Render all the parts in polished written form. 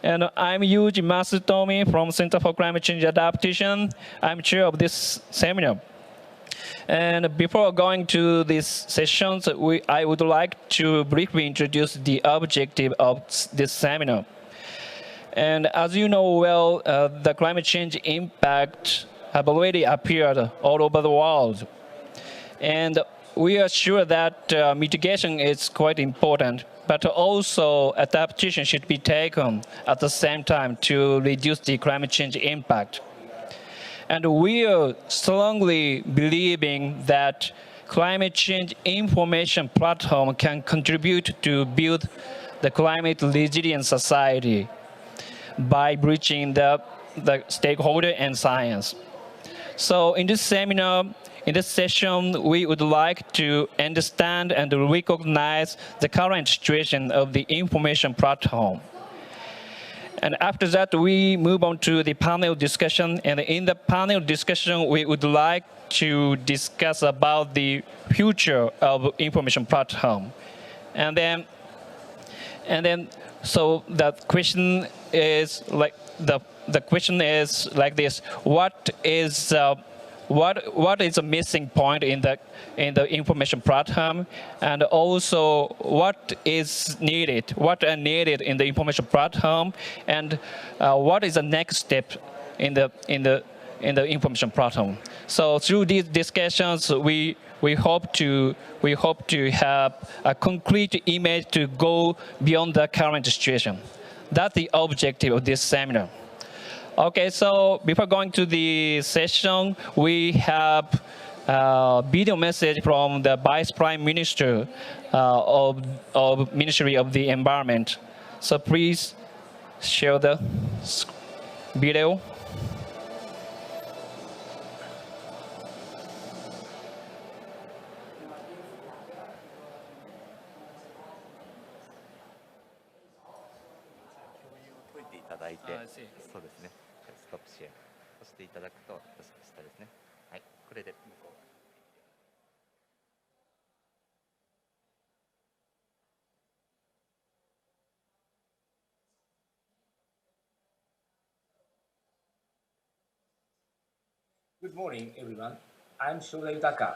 And I'm Yuji Masutomi from Center for Climate Change Adaptation. I'm chair of this seminar. And before going to these sessions, I would like to briefly introduce the objective of this seminar. And as you know well, the climate change impact have already appeared all over the world. And we are sure that mitigation is quite important, but also adaptation should be taken at the same time to reduce the climate change impact. And we are strongly believing that climate change information platform can contribute to build the climate resilient society by bridging the stakeholder and science. So in this seminar, in this session, we would like to understand and recognize the current situation of the information platform. And after that, we move on to the panel discussion. And in the panel discussion, we would like to discuss about the future of information platform. And then, so the question is like the question is like this: what is a missing point in the information platform, and also what is needed, what are needed in the information platform, and what is the next step in the information platform. So through these discussions, we hope to have a concrete image to go beyond the current situation. That's the objective of this seminar. Okay, so before going to the session, we have a video message from the Vice Prime Minister of Ministry of the Environment. So please share the video. Good morning, everyone. I'm Shoda Yutaka,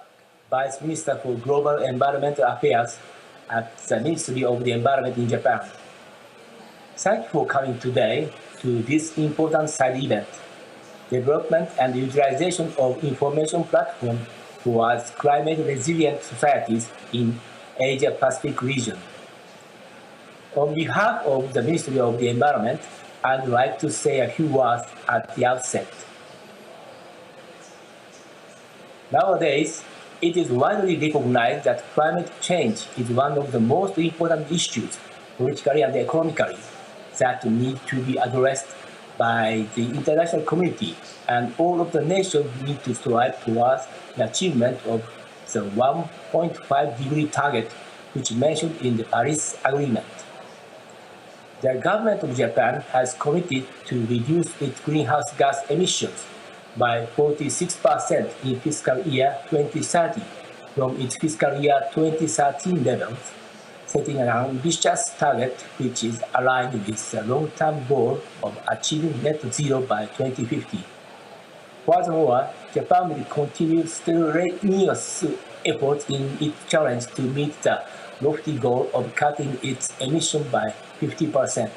Vice Minister for Global Environmental Affairs at the Ministry of the Environment in Japan. Thank you for coming today to this important side event, Development and Utilization of Information Platform towards Climate Resilient Societies in Asia-Pacific region. On behalf of the Ministry of the Environment, I'd like to say a few words at the outset. Nowadays, it is widely recognized that climate change is one of the most important issues, politically and economically, that need to be addressed by the international community, and all of the nations need to strive towards the achievement of the 1.5-degree target, which is mentioned in the Paris Agreement. The government of Japan has committed to reduce its greenhouse gas emissions by 46% in fiscal year 2030 from its fiscal year 2013 levels, setting an ambitious target which is aligned with the long-term goal of achieving net zero by 2050. Furthermore, Japan will continue strenuous efforts in its challenge to meet the lofty goal of cutting its emissions by 50%.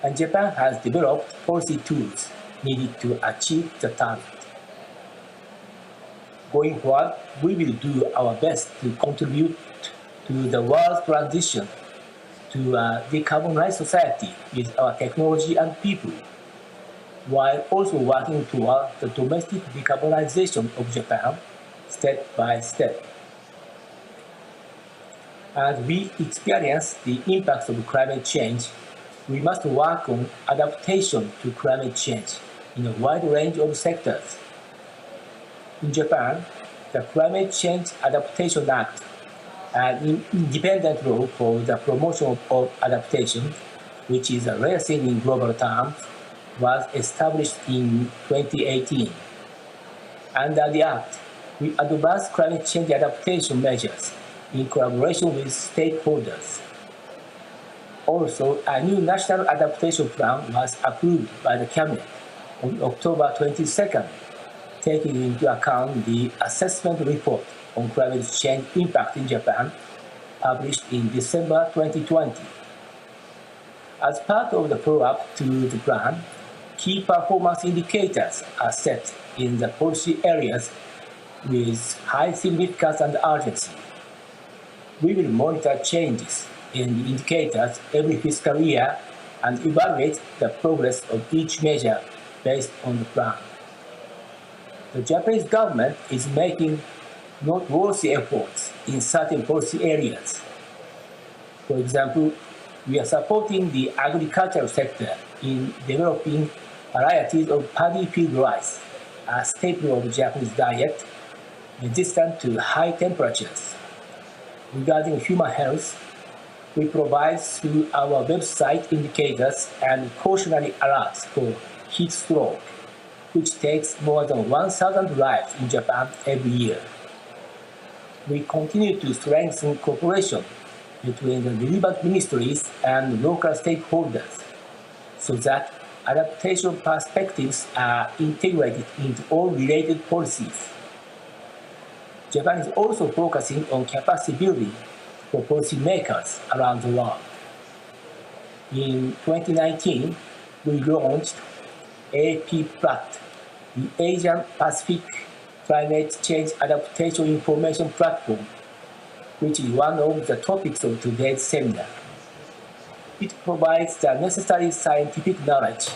And Japan has developed policy tools needed to achieve the target. Going forward, we will do our best to contribute to the world's transition to a decarbonized society with our technology and people, while also working toward the domestic decarbonization of Japan step by step. As we experience the impacts of climate change, we must work on adaptation to climate change in a wide range of sectors. In Japan, the Climate Change Adaptation Act, an independent law for the promotion of adaptation, which is a rare thing in global terms, was established in 2018. Under the Act, we advance climate change adaptation measures in collaboration with stakeholders. Also, a new national adaptation plan was approved by the Cabinet on October 22nd, taking into account the assessment report on climate change impact in Japan, published in December 2020. As part of the follow-up to the plan, key performance indicators are set in the policy areas with high significance and urgency. We will monitor changes in the indicators every fiscal year and evaluate the progress of each measure based on the plan. The Japanese government is making noteworthy efforts in certain policy areas. For example, we are supporting the agricultural sector in developing varieties of paddy field rice, a staple of Japanese diet, resistant to high temperatures. Regarding human health, we provide through our website indicators and cautionary alerts for heat stroke, which takes more than 1,000 lives in Japan every year. We continue to strengthen cooperation between the relevant ministries and local stakeholders so that adaptation perspectives are integrated into all related policies. Japan is also focusing on capacity building for policymakers around the world. In 2019, we launched AP-PLAT, the Asian Pacific Climate Change Adaptation Information Platform, which is one of the topics of today's seminar. It provides the necessary scientific knowledge,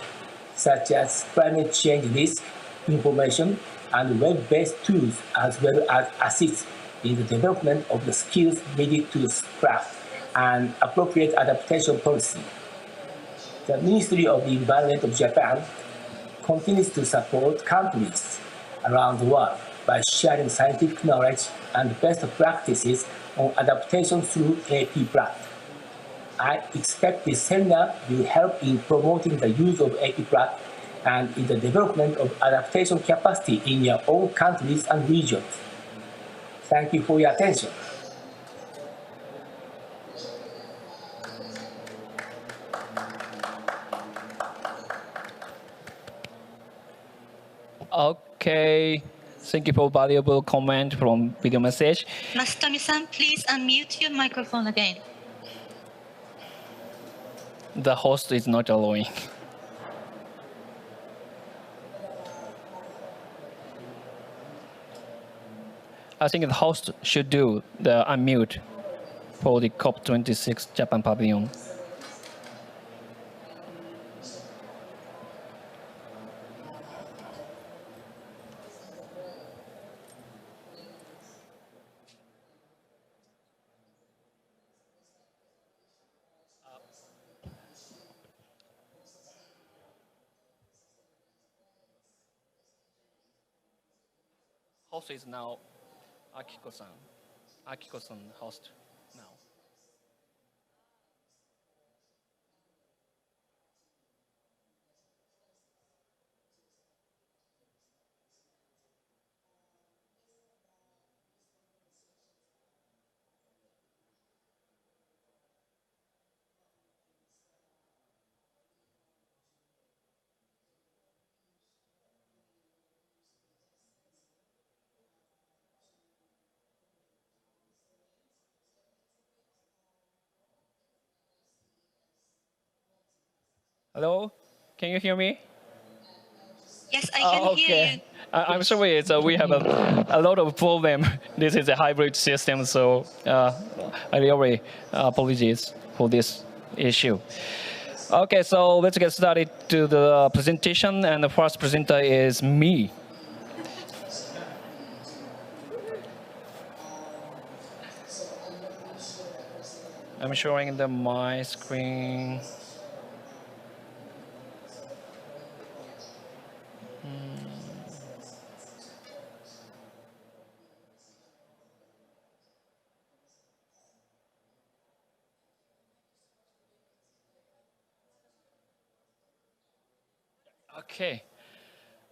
such as climate change risk information and web-based tools, as well as assists in the development of the skills needed to craft an appropriate adaptation policy. The Ministry of the Environment of Japan continues to support countries around the world by sharing scientific knowledge and best practices on adaptation through AP-PLAT. I expect this seminar will help in promoting the use of AP-PLAT and in the development of adaptation capacity in your own countries and regions. Thank you for your attention. Okay, thank you for valuable comment from video message. Masatomi-san, please unmute your microphone again. The host is not allowing. I think the host should do the unmute for the COP26 Japan Pavilion. Host is now Akiko-san. Akiko-san host now. Hello, can you hear me? Yes, I can hear you. I'm sorry, we have a lot of problem. This is a hybrid system, so I really apologize for this issue. Okay, so let's get started to the presentation, and the first presenter is me. I'm showing my screen.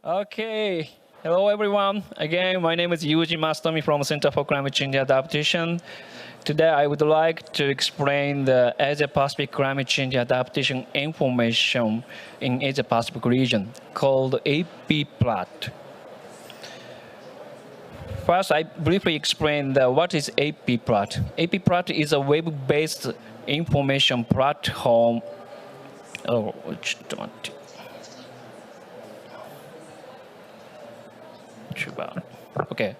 Okay. Hello, everyone. Again, my name is Yuji Masatomi from Center for Climate Change Adaptation. Today, I would like to explain the Asia-Pacific climate change adaptation information in Asia-Pacific region called AP-PLAT. First, I briefly explain what is AP-PLAT. AP-PLAT is a web-based information platform. Okay,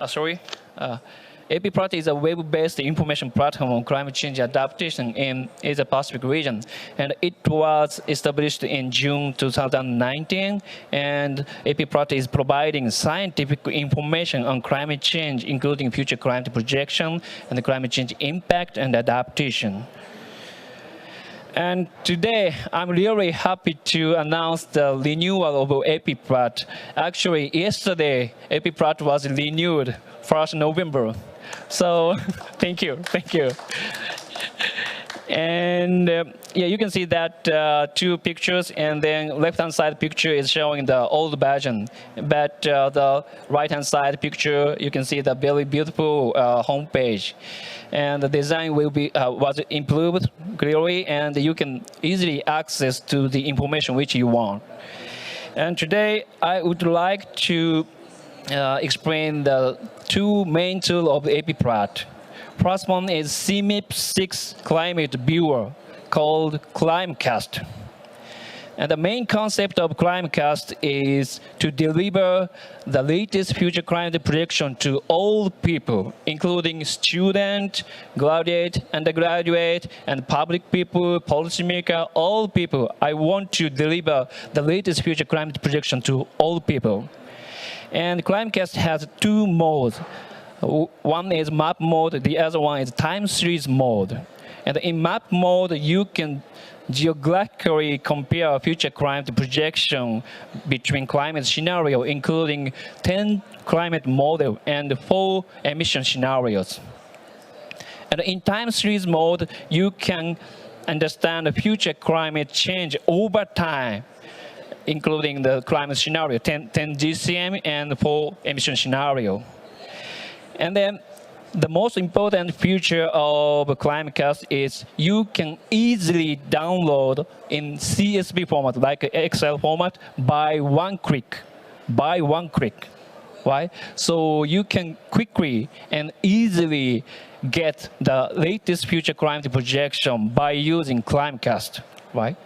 sorry. AP-PLAT is a web-based information platform on climate change adaptation in Asia-Pacific region, and it was established in June 2019. And AP-PLAT is providing scientific information on climate change, including future climate projection and the climate change impact and adaptation. And today, I'm really happy to announce the renewal of AP-PLAT. Actually, yesterday, AP-PLAT was renewed 1st November. So, thank you. And yeah, you can see that two pictures, and then left-hand side picture is showing the old version. But the right-hand side picture, you can see the very beautiful homepage. And the design will be was improved clearly, and you can easily access to the information which you want. And today, I would like to explain the two main tools of AP-PLAT. First one is CMIP6 Climate Viewer called ClimeCast. And the main concept of ClimeCast is to deliver the latest future climate prediction to all people, including student, graduate, undergraduate, and public people, policymaker, all people. I want to deliver the latest future climate prediction to all people. And ClimeCast has two modes. One is map mode, the other one is time series mode. And in map mode, you can geographically compare future climate projection between climate scenario, including 10 climate model and 4 emission scenarios. And in time series mode, you can understand the future climate change over time, including the climate scenario, 10 GCM and 4 emission scenario. And then the most important feature of ClimeCast is you can easily download in CSV format, like Excel format, by one click. Right? So you can quickly and easily get the latest future climate projection by using ClimeCast, right?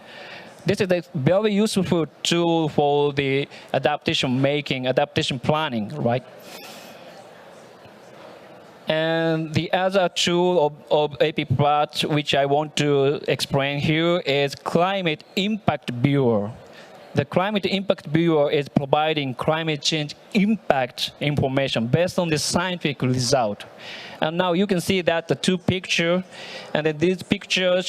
This is a very useful tool for the adaptation making, adaptation planning, right? And the other tool of AP-PLAT, which I want to explain here, is Climate Impact Viewer. The Climate Impact Viewer is providing climate change impact information based on the scientific result. And now you can see that the two pictures, and then this picture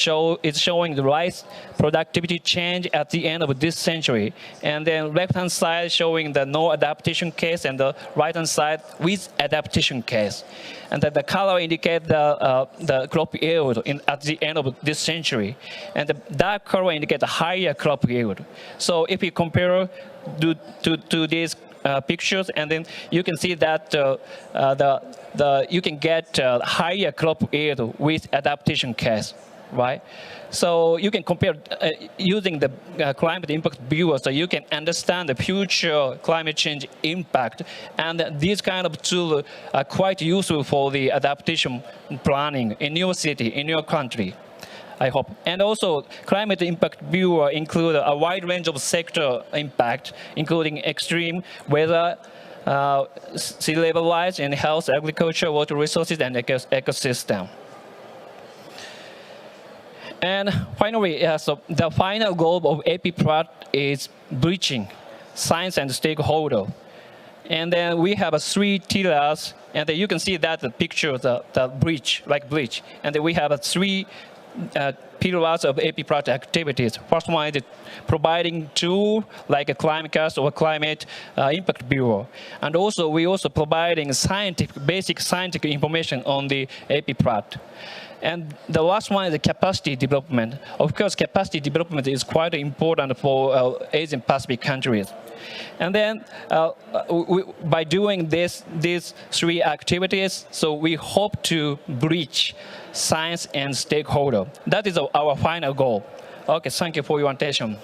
is showing the rice productivity change at the end of this century. And then left-hand side showing the no adaptation case, and the right-hand side with adaptation case. And then the color indicates the crop yield at the end of this century. And the dark color indicates a higher crop yield. So if you compare to these pictures, and then you can see that you can get higher crop yield with adaptation case, right? So you can compare using the climate impact viewer, so you can understand the future climate change impact. And these kind of tools are quite useful for the adaptation planning in your city, in your country, I hope. And also, climate impact viewer include a wide range of sector impact, including extreme weather, sea level rise, and health, agriculture, water resources, and ecosystem. And finally, so the final goal of AP-PLAT is bridging science and stakeholder. And then we have 3 pillars, and then you can see that the picture, the bridge, like bridge. And then we have 3 pillars of AP-PLAT activities. First one is providing tool like a ClimateCast or Climate Impact Bureau. And also, we also providing basic scientific information on the AP-PLAT. And the last one is the capacity development. Of course, capacity development is quite important for Asian Pacific countries. And then by doing these three activities, so we hope to bridge science and stakeholder. That is our final goal. Okay, thank you for your attention.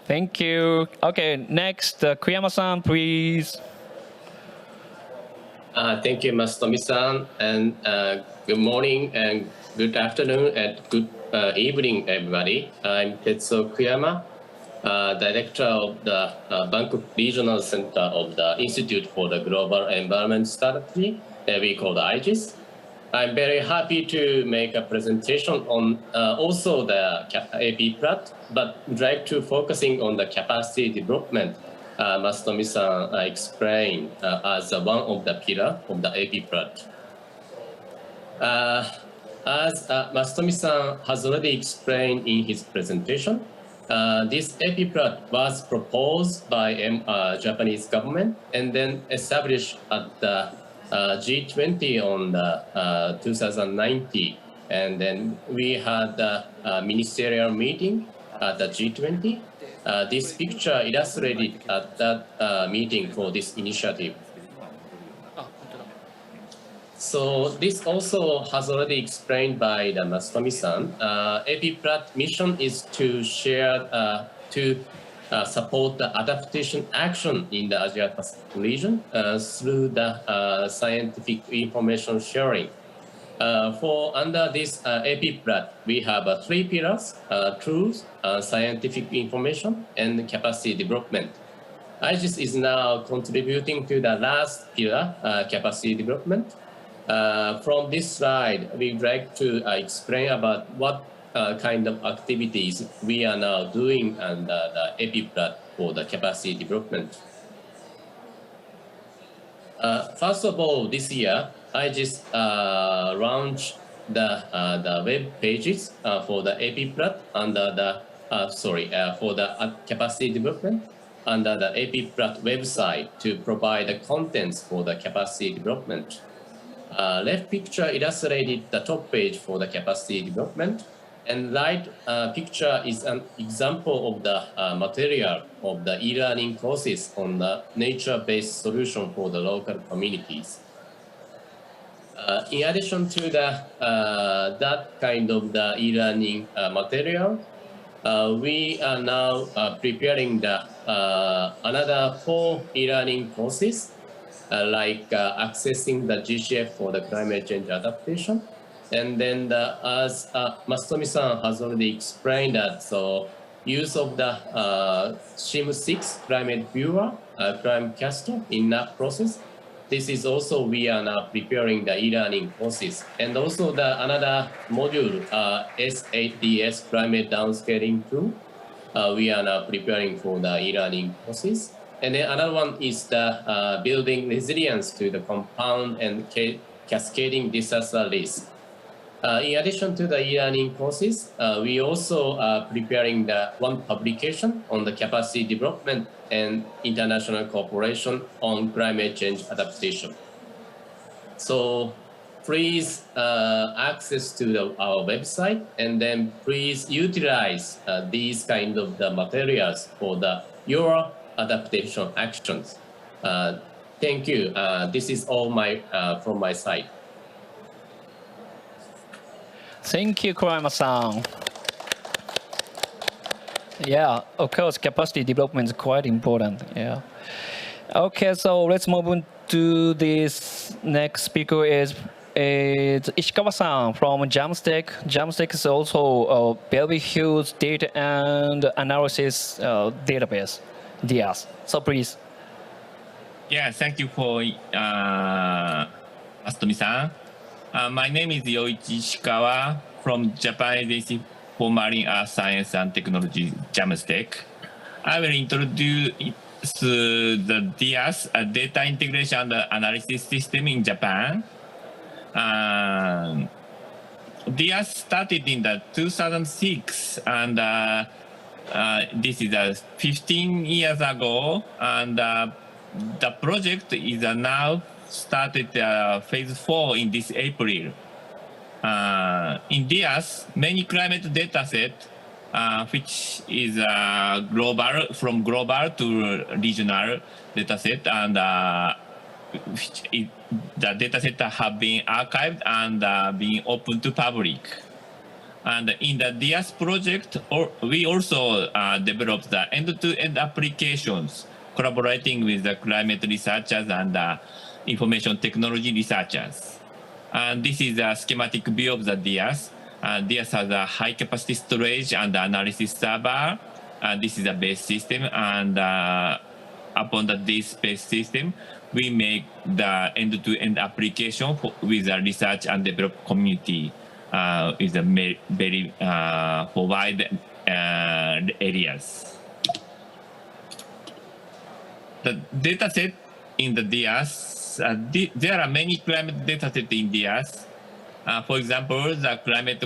Thank you. Okay, next, Kuyama-san, please. Thank you, Masatomi-san, and good morning and good afternoon and good evening, everybody. I'm Tetsuo Kuyama, Director of the Bangkok Regional Center of the Institute for the Global Environment Strategy, we call the IGES. I'm very happy to make a presentation on also the AP-PLAT, but I'd like to focusing on the capacity development. Masatomi-san explained as one of the pillar of the AP-PLAT. As Masatomi-san has already explained in his presentation, this AP-PLAT was proposed by Japanese government and then established at the G20 on the 2019, and then we had a ministerial meeting at the G20. This picture illustrated at that meeting for this initiative. So this also has already explained by the Masatomi-san. AP-PLAT mission is to share support the adaptation action in the Asia-Pacific region through the scientific information sharing. Under this AP-PLAT, we have three pillars: tools, scientific information, and capacity development. IGES is now contributing to the last pillar, capacity development. From this slide, we'd like to explain about what kind of activities we are now doing under the AP-PLAT for the capacity development. First of all, this year, I just launched the web pages for the AP-PLAT under the for the capacity development under the AP-PLAT website to provide the contents for the capacity development. Left picture illustrated the top page for the capacity development, and right picture is an example of the material of the e-learning courses on the nature-based solution for the local communities. In addition to the that kind of the e-learning material, we are now preparing the another 4 e-learning courses like accessing the GCF for the climate change adaptation. And then as Masatomi-san has already explained that, so use of the SIM6 climate viewer, ClimateCast in that process. This is also, we are now preparing the e-learning courses. And also the another module, S8DS climate downscaling tool, we are now preparing for the e-learning courses. And then another one is the building resilience to the compound and cascading disaster risk. In addition to the e-learning courses, we also are preparing the one publication on the capacity development and international cooperation on climate change adaptation. So please access to our website, and then please utilize these kind of the materials for your adaptation actions. Thank you. This is all from my side. Thank you, Kurama-san. Yeah, of course, capacity development is quite important. Yeah. Okay, so let's move on to this next speaker is Ishikawa-san from Jamstack. Jamstack is also a very huge data and analysis database. DS. So please. Yeah, thank you for Masatomi-san. My name is Yoichi Ishikawa from Japan Agency for Marine Earth Science and Technology, Jamstack. I will introduce the DIAS, Data Integration and Analysis System in Japan. DIAS started in the 2006, and this is 15 years ago, and the project is now started phase 4 in this April. In DIAS, many climate data set, which is global, from global to regional data set, and the data set have been archived and being open to public. And in the DIAS project, we also developed the end-to-end applications, collaborating with the climate researchers and information technology researchers. And this is a schematic view of the DIAS. DIAS has a high-capacity storage and analysis server. This is a base system, and upon this base system, we make the end-to-end application with the research and develop community with a very for wide areas. The data set in the DIAS, there are many climate data sets in DIAS. For example, the climate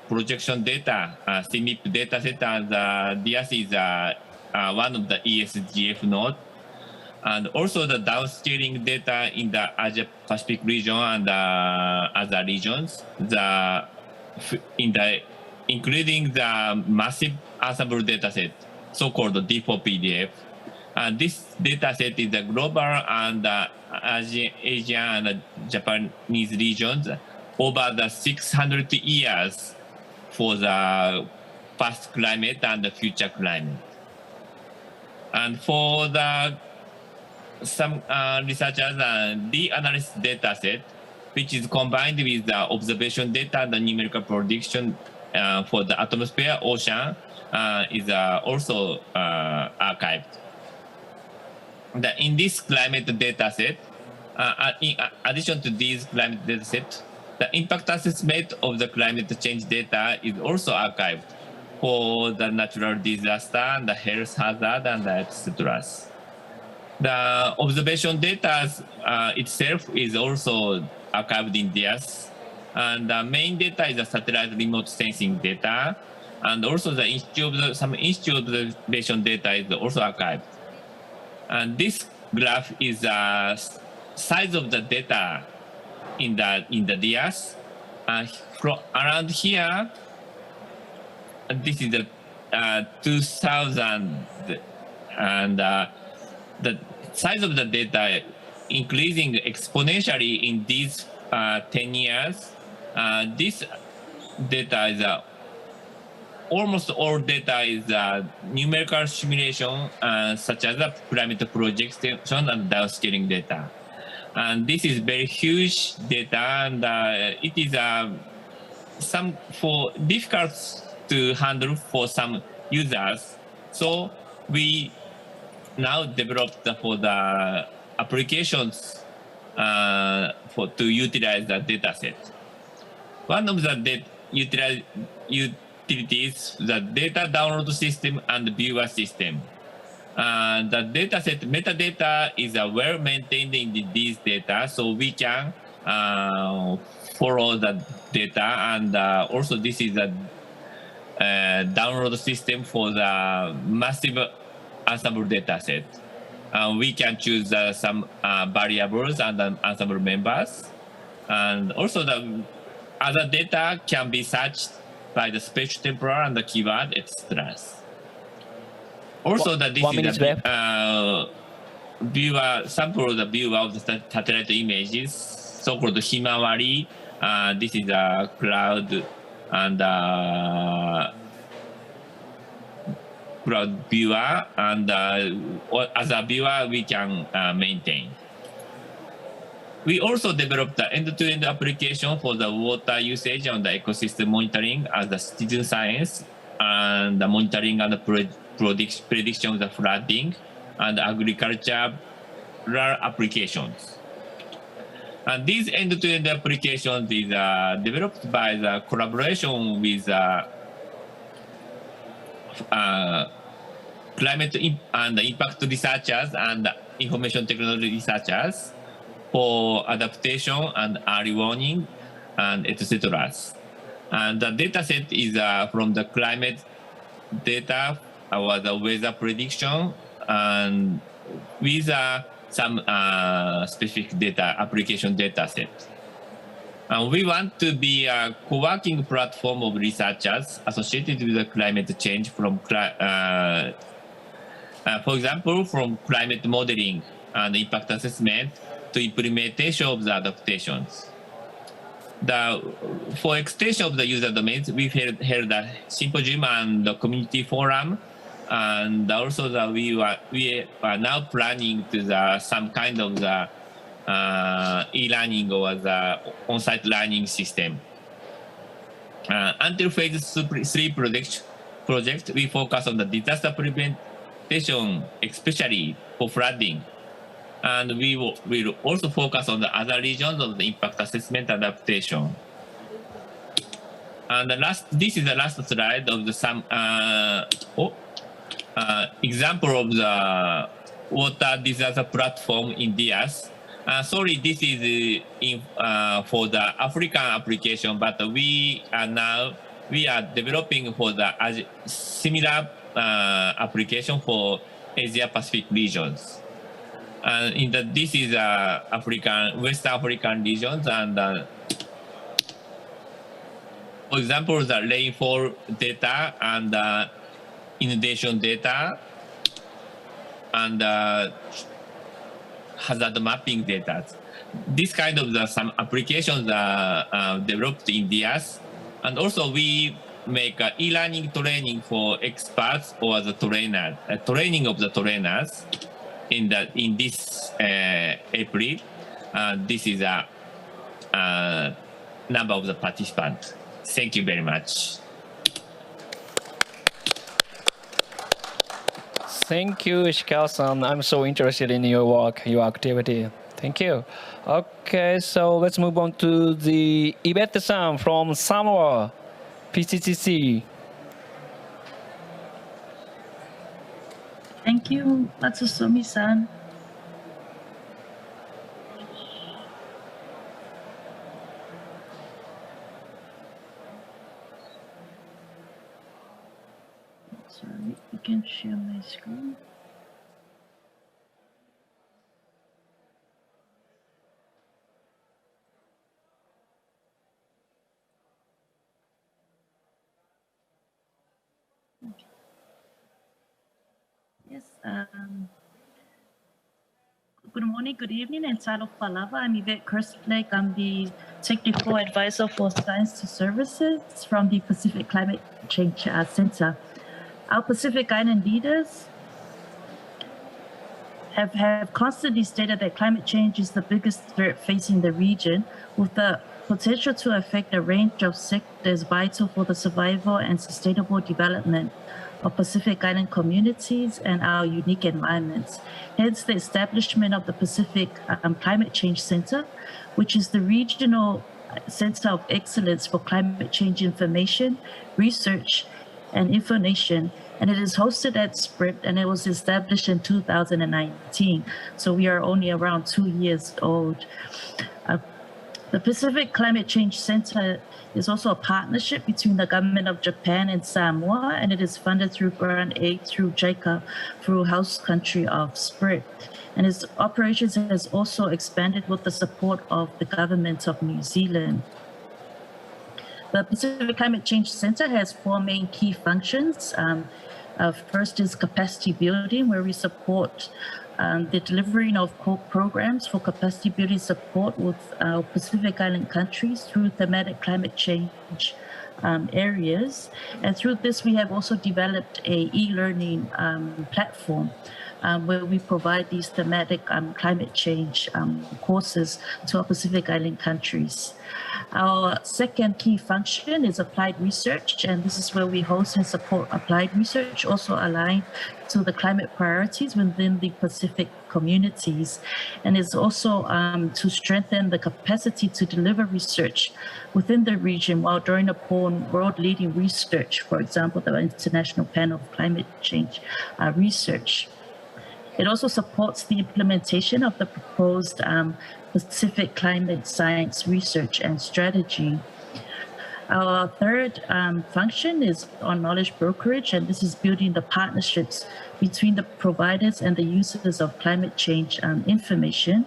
projection data, CMIP data set, and DIAS is one of the ESGF nodes. And also the downscaling data in the Asia Pacific region and other regions, including the massive ensemble data set, so-called D4PDF. This data set is the global and Asian and Japanese regions over the 600 years for the past climate and the future climate. And for the some researchers the analysis data set, which is combined with the observation data and the numerical prediction for the atmosphere, ocean, is also archived. In this climate data set, in addition to these climate data sets, the impact assessment of the climate change data is also archived for the natural disaster and the health hazard and etc. The observation data itself is also archived in DIAS, and the main data is the satellite remote sensing data, and also the some institute observation data is also archived. And this graph is the size of the data in the DIAS. From around here, this is the 2000, and the size of the data increasing exponentially in these 10 years. This data is almost all data is numerical simulation, such as the climate projection and downscaling data. And this is very huge data, and it is some for difficult to handle for some users. So we now developed for the applications to utilize the data set. One of the utilities, the data download system and viewer system. The data set metadata is well maintained in these data, so we can follow the data, and also this is a download system for the massive ensemble data set. We can choose some variables and ensemble members, and also the other data can be searched by the spatial temporal and the keyword, etc. Also, this is the viewer sample, the viewer of the satellite images, so-called Himawari. This is a cloud and cloud viewer, and as a viewer we can maintain. We also developed the end-to-end application for the water usage and the ecosystem monitoring as the citizen science, and the monitoring and the prediction of the flooding and agricultural applications. And these end-to-end applications is developed by the collaboration with climate and impact researchers and information technology researchers for adaptation and early warning and etc. And the data set is from the climate data or the weather prediction and with some specific data application data set. We want to be a co-working platform of researchers associated with the climate change from, for example, from climate modeling and impact assessment to implementation of the adaptations. For extension of the user domains, we held a symposium and the community forum, and also we are now planning to some kind of the e-learning or the on-site learning system. Until phase 3 project, we focus on the disaster prevention, especially for flooding. And we will also focus on the other regions of the impact assessment adaptation. And this is the last slide of the example of the water disaster platform in DIAS. Sorry, this is for the African application, but we are developing for the similar application for Asia Pacific regions. This is West African regions, and for example, the rainfall data and inundation data and hazard mapping data. This kind of some applications are developed in DIAS, and also we make e-learning training for experts or the trainer, training of the trainers in this April. This is a number of the participants. Thank you very much. Thank you, Ishikawa-san. I'm so interested in your work, your activity. Thank you. Okay, so let's move on to the Ibete-san from Samoa, PCCC. Thank you, Matsusumi-san. Sorry, I can share my screen. Yes. Good morning, good evening, and Salo Palava. I'm Yvette Kerstlake. I'm the Technical Advisor for Science to Services from the Pacific Climate Change Center. Our Pacific Island leaders have constantly stated that climate change is the biggest threat facing the region, with the potential to affect a range of sectors vital for the survival and sustainable development of Pacific Island communities and our unique environments. Hence the establishment of the Pacific Climate Change Center, which is the regional center of excellence for climate change information, research, and information. And it is hosted at SPRIT, and it was established in 2019. So we are only around 2 years old. The Pacific Climate Change Center is also a partnership between the government of Japan and Samoa, and it is funded through grant aid through JICA, through host country of SPRIT. And its operations has also expanded with the support of the government of New Zealand. The Pacific Climate Change Center has 4 main key functions. First is capacity building, where we support the delivering of programs for capacity building support with Pacific Island countries through thematic climate change areas. And through this, we have also developed a e-learning platform where we provide these thematic climate change courses to our Pacific Island countries. Our second key function is applied research, and this is where we host and support applied research, also aligned to the climate priorities within the Pacific communities, and is also to strengthen the capacity to deliver research within the region while drawing upon world-leading research, for example, the International Panel of Climate Change research. It also supports the implementation of the proposed Pacific Climate Science Research and Strategy. Our third function is on knowledge brokerage, and this is building the partnerships between the providers and the users of climate change information,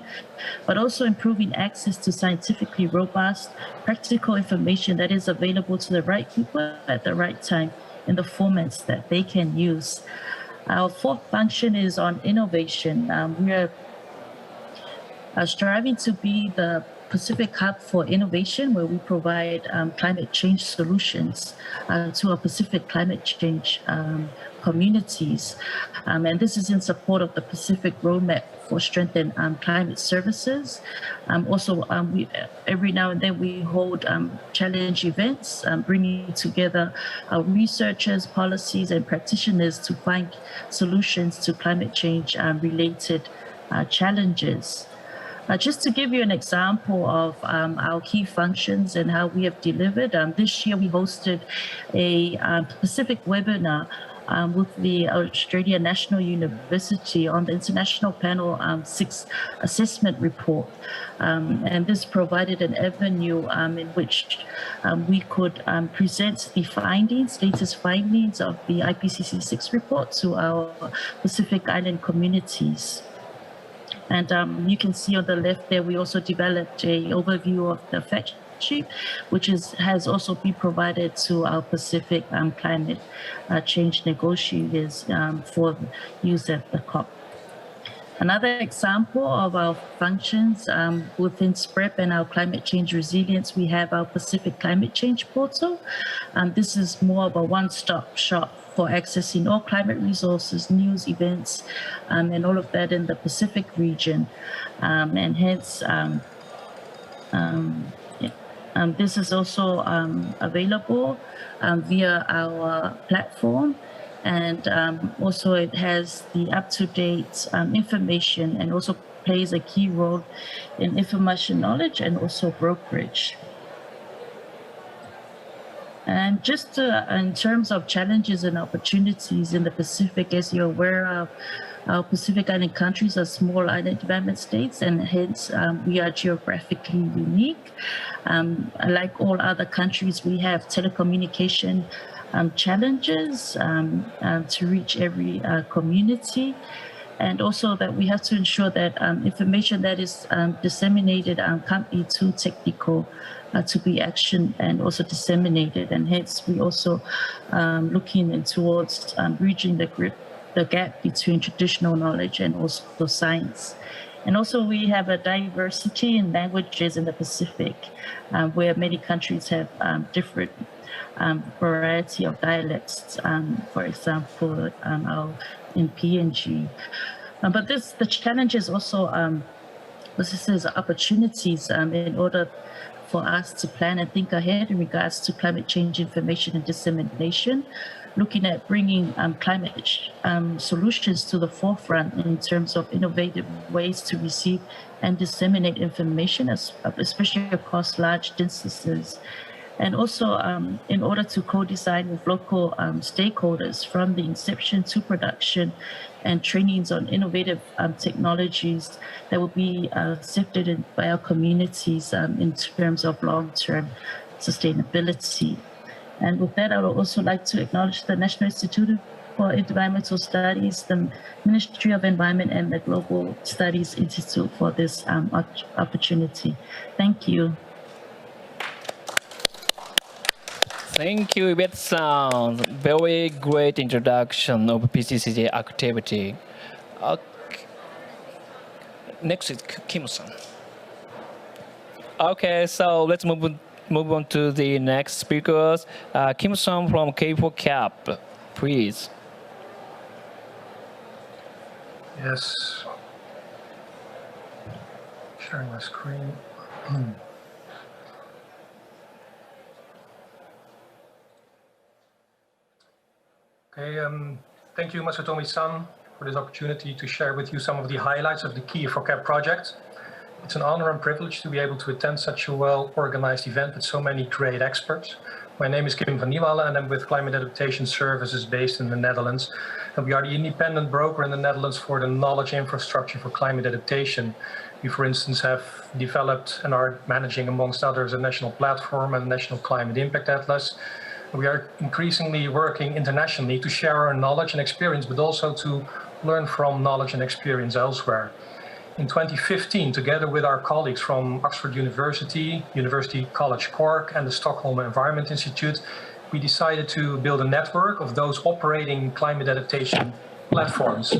but also improving access to scientifically robust, practical information that is available to the right people at the right time in the formats that they can use. Our fourth function is on innovation. We are striving to be the Pacific Hub for Innovation, where we provide climate change solutions to our Pacific climate change communities. And this is in support of the Pacific Roadmap for Strengthened Climate Services. Every now and then we hold challenge events, bringing together our researchers, policies, and practitioners to find solutions to climate change related challenges. Just to give you an example of our key functions and how we have delivered, this year we hosted a Pacific webinar with the Australian National University on the International Panel 6 Assessment Report. And this provided an avenue in which we could present the latest findings of the IPCC 6 report to our Pacific Island communities. And you can see on the left there, we also developed an overview of the fact sheet, which has also been provided to our Pacific climate change negotiators for use at the COP. Another example of our functions within SPREP and our climate change resilience, we have our Pacific Climate Change Portal. This is more of a one-stop shop for accessing all climate resources, news, events, and all of that in the Pacific region. And hence, this is also available via our platform. And also it has the up-to-date information and also plays a key role in information knowledge and also brokerage. And just in terms of challenges and opportunities in the Pacific, as you're aware of, our Pacific Island countries are small island development states, and hence we are geographically unique. Like all other countries, we have telecommunication challenges to reach every community. And also that we have to ensure that information that is disseminated can't be too technical to be actioned and also disseminated. And hence we also looking towards bridging the gap between traditional knowledge and also science. And also we have a diversity in languages in the Pacific, where many countries have different variety of dialects, for example, in PNG. But the challenge is also, this is opportunities in order for us to plan and think ahead in regards to climate change information and dissemination, looking at bringing climate solutions to the forefront in terms of innovative ways to receive and disseminate information, especially across large distances. And also in order to co-design with local stakeholders from the inception to production and trainings on innovative technologies that will be accepted by our communities in terms of long-term sustainability. And with that, I would also like to acknowledge the National Institute for Environmental Studies, the Ministry of Environment, and the Global Studies Institute for this opportunity. Thank you. Thank you, Yvette-san. Very great introduction of PCCJ activity. Okay. Next is Kim-san. Okay, so let's move on to the next speakers. Kim-san from K4CAP, please. Yes. Sharing my screen. Okay, thank you, Masatomi-san, for this opportunity to share with you some of the highlights of the Key4CAP project. It's an honor and privilege to be able to attend such a well-organized event with so many great experts. My name is Kim van Nieuwallen and I'm with Climate Adaptation Services based in the Netherlands. And we are the independent broker in the Netherlands for the knowledge infrastructure for climate adaptation. We, for instance, have developed and are managing, amongst others, a national platform and a national climate impact atlas. We are increasingly working internationally to share our knowledge and experience, but also to learn from knowledge and experience elsewhere. In 2015, together with our colleagues from Oxford University, University College Cork, and the Stockholm Environment Institute, we decided to build a network of those operating climate adaptation platforms.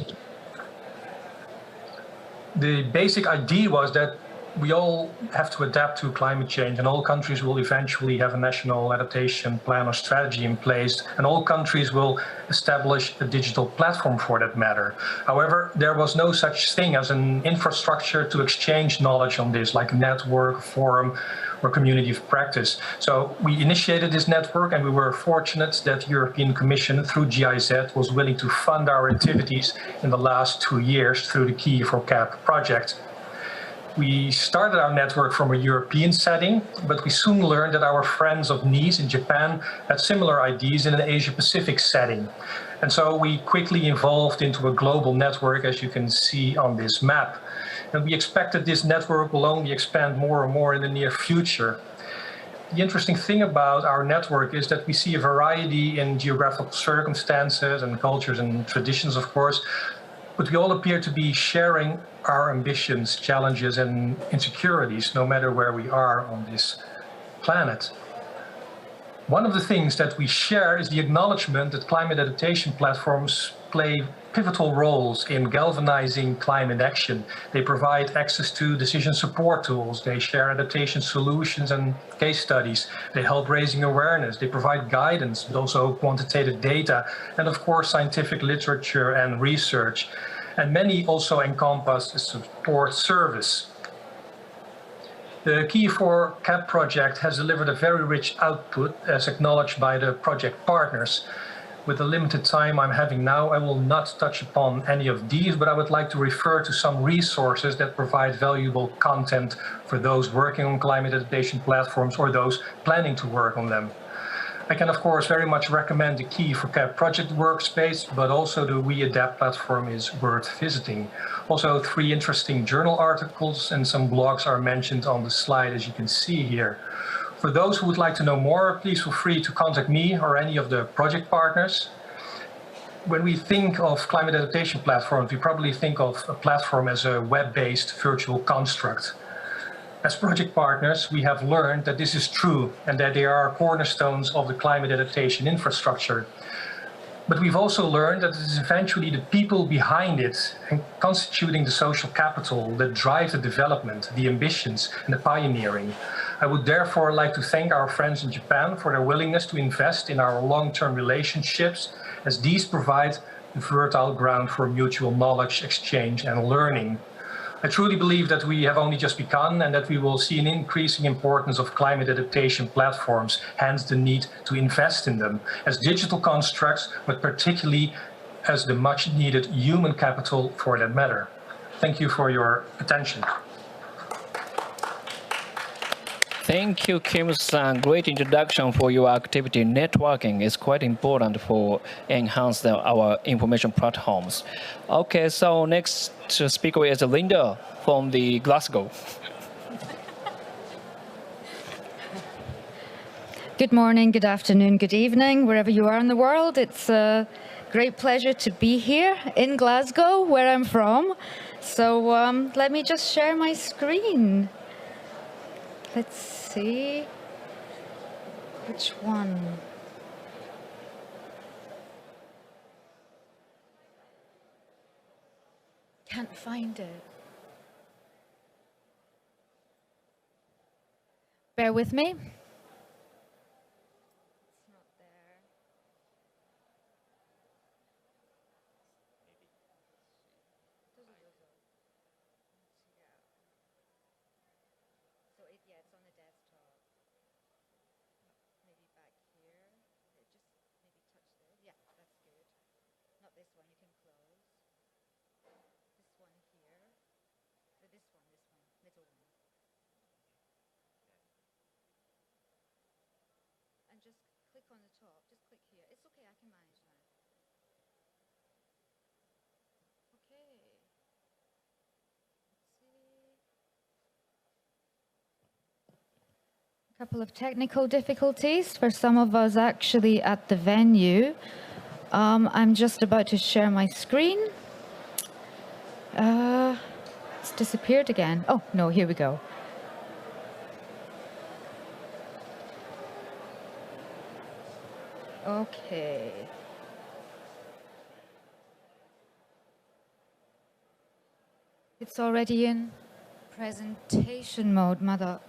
The basic idea was that we all have to adapt to climate change, and all countries will eventually have a national adaptation plan or strategy in place, and all countries will establish a digital platform for that matter. However, there was no such thing as an infrastructure to exchange knowledge on this, like a network, forum, or community of practice. So we initiated this network, and we were fortunate that the European Commission, through GIZ, was willing to fund our activities in the last 2 years through the Key4CAP project. We started our network from a European setting, but we soon learned that our friends of Nice in Japan had similar ideas in an Asia-Pacific setting. And so we quickly evolved into a global network, as you can see on this map. And we expect that this network will only expand more and more in the near future. The interesting thing about our network is that we see a variety in geographical circumstances and cultures and traditions, of course, but we all appear to be sharing our ambitions, challenges, and insecurities, no matter where we are on this planet. One of the things that we share is the acknowledgement that climate adaptation platforms play pivotal roles in galvanizing climate action. They provide access to decision support tools. They share adaptation solutions and case studies. They help raising awareness. They provide guidance, but also quantitative data, and of course, scientific literature and research. And many also encompass a support service. The Key4CAP project has delivered a very rich output, as acknowledged by the project partners. With the limited time I'm having now, I will not touch upon any of these, but I would like to refer to some resources that provide valuable content for those working on climate adaptation platforms or those planning to work on them. I can, of course, very much recommend the Key4CAP project workspace, but also the We Adapt platform is worth visiting. Also, 3 interesting journal articles and some blogs are mentioned on the slide, as you can see here. For those who would like to know more, please feel free to contact me or any of the project partners. When we think of climate adaptation platforms, we probably think of a platform as a web-based virtual construct. As project partners, we have learned that this is true and that they are cornerstones of the climate adaptation infrastructure. But we've also learned that it is eventually the people behind it and constituting the social capital that drive the development, the ambitions, and the pioneering. I would therefore like to thank our friends in Japan for their willingness to invest in our long-term relationships, as these provide the fertile ground for mutual knowledge exchange and learning. I truly believe that we have only just begun and that we will see an increasing importance of climate adaptation platforms, hence the need to invest in them as digital constructs, but particularly as the much needed human capital for that matter. Thank you for your attention. Thank you, Kim-san. Great introduction for your activity. Networking is quite important for enhance our information platforms. Okay, so next speaker is Linda from the Glasgow. Good morning, good afternoon, good evening, wherever you are in the world. It's a great pleasure to be here in Glasgow, where I'm from. So let me just share my screen. Let's see, which one? Can't find it. Bear with me. talk, just click here. It's okay, I can manage now. Okay. Let's see. A couple of technical difficulties for some of us actually at the venue. I'm just about to share my screen. It's disappeared again. Oh, no, here we go. Okay. It's already in presentation mode, mother.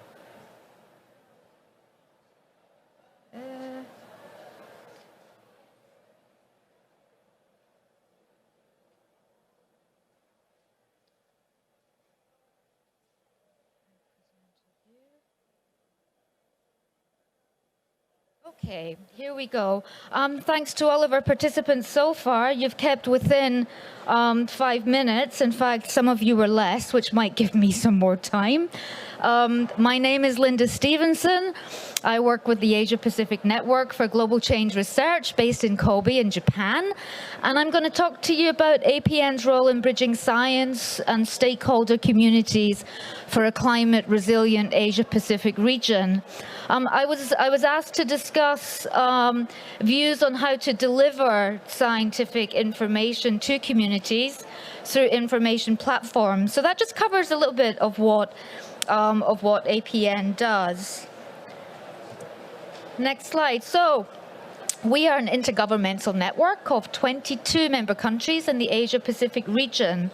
Okay, here we go. Thanks to all of our participants so far. You've kept within 5 minutes. In fact, some of you were less, which might give me some more time. My name is Linda Stevenson. I work with the Asia Pacific Network for Global Change Research based in Kobe in Japan. And I'm going to talk to you about APN's role in bridging science and stakeholder communities for a climate resilient Asia Pacific region. I was asked to discuss views on how to deliver scientific information to communities through information platforms. So that just covers a little bit of what APN does. Next slide. So we are an intergovernmental network of 22 member countries in the Asia Pacific region.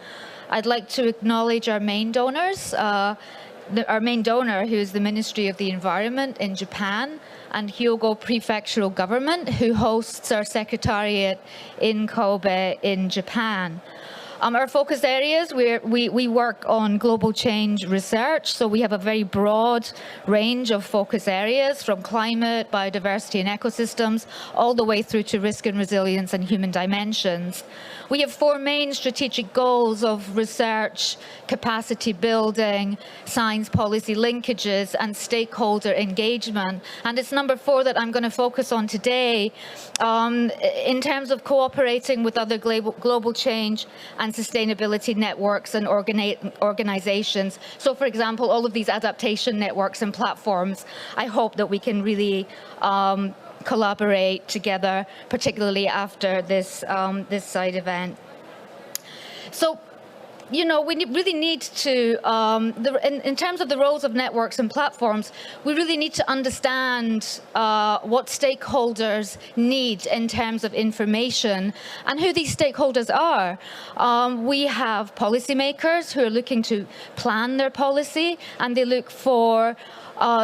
I'd like to acknowledge our main donors. Our main donor, who is the Ministry of the Environment in Japan, and Hyogo Prefectural Government, who hosts our secretariat in Kobe in Japan. Our focus areas, we work on global change research, so we have a very broad range of focus areas, from climate, biodiversity and ecosystems, all the way through to risk and resilience and human dimensions. We have 4 main strategic goals of research, capacity building, science policy linkages, and stakeholder engagement. And it's number 4 that I'm going to focus on today in terms of cooperating with other global change and sustainability networks and organizations. So, for example, all of these adaptation networks and platforms, I hope that we can really collaborate together, particularly after this this side event. So, you know, we really need to, in terms of the roles of networks and platforms, we really need to understand what stakeholders need in terms of information and who these stakeholders are. We have policymakers who are looking to plan their policy, and they look for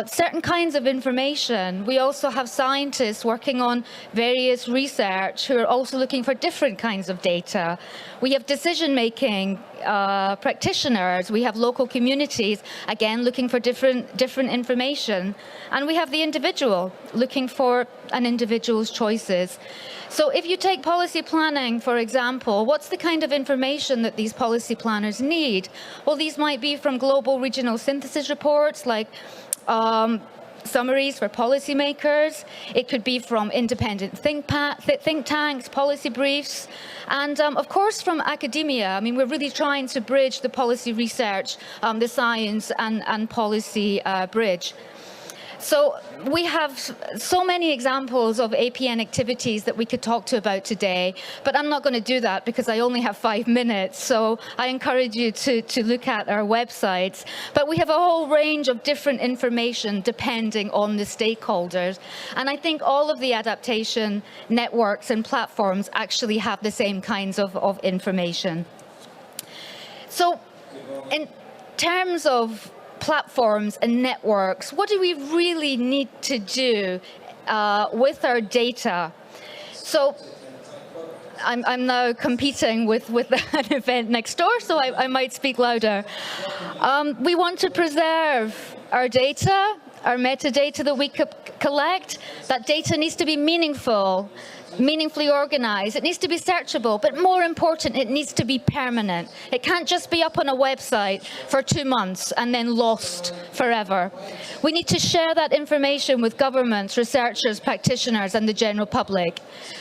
certain kinds of information. We also have scientists working on various research who are also looking for different kinds of data. We have decision-making practitioners. We have local communities, again, looking for different information. And we have the individual looking for an individual's choices. So if you take policy planning, for example, what's the kind of information that these policy planners need? Well, these might be from global regional synthesis reports, like summaries for policymakers. It could be from independent think tanks, policy briefs, and of course from academia. I mean, we're really trying to bridge the policy research, the science and policy bridge. So we have so many examples of APN activities that we could talk to about today, but I'm not going to do that because I only have 5 minutes. So I encourage you to look at our websites. But we have a whole range of different information depending on the stakeholders. And I think all of the adaptation networks and platforms actually have the same kinds of information. So in terms of platforms and networks, what do we really need to do with our data? So I'm now competing with an event next door, so I might speak louder. We want to preserve our data, our metadata that we collect. That data needs to be meaningful. meaningfully organized. It needs to be searchable, but more important, it needs to be permanent. It can't just be up on a website for 2 months and then lost forever. We need to share that information with governments, researchers, practitioners, and the general public.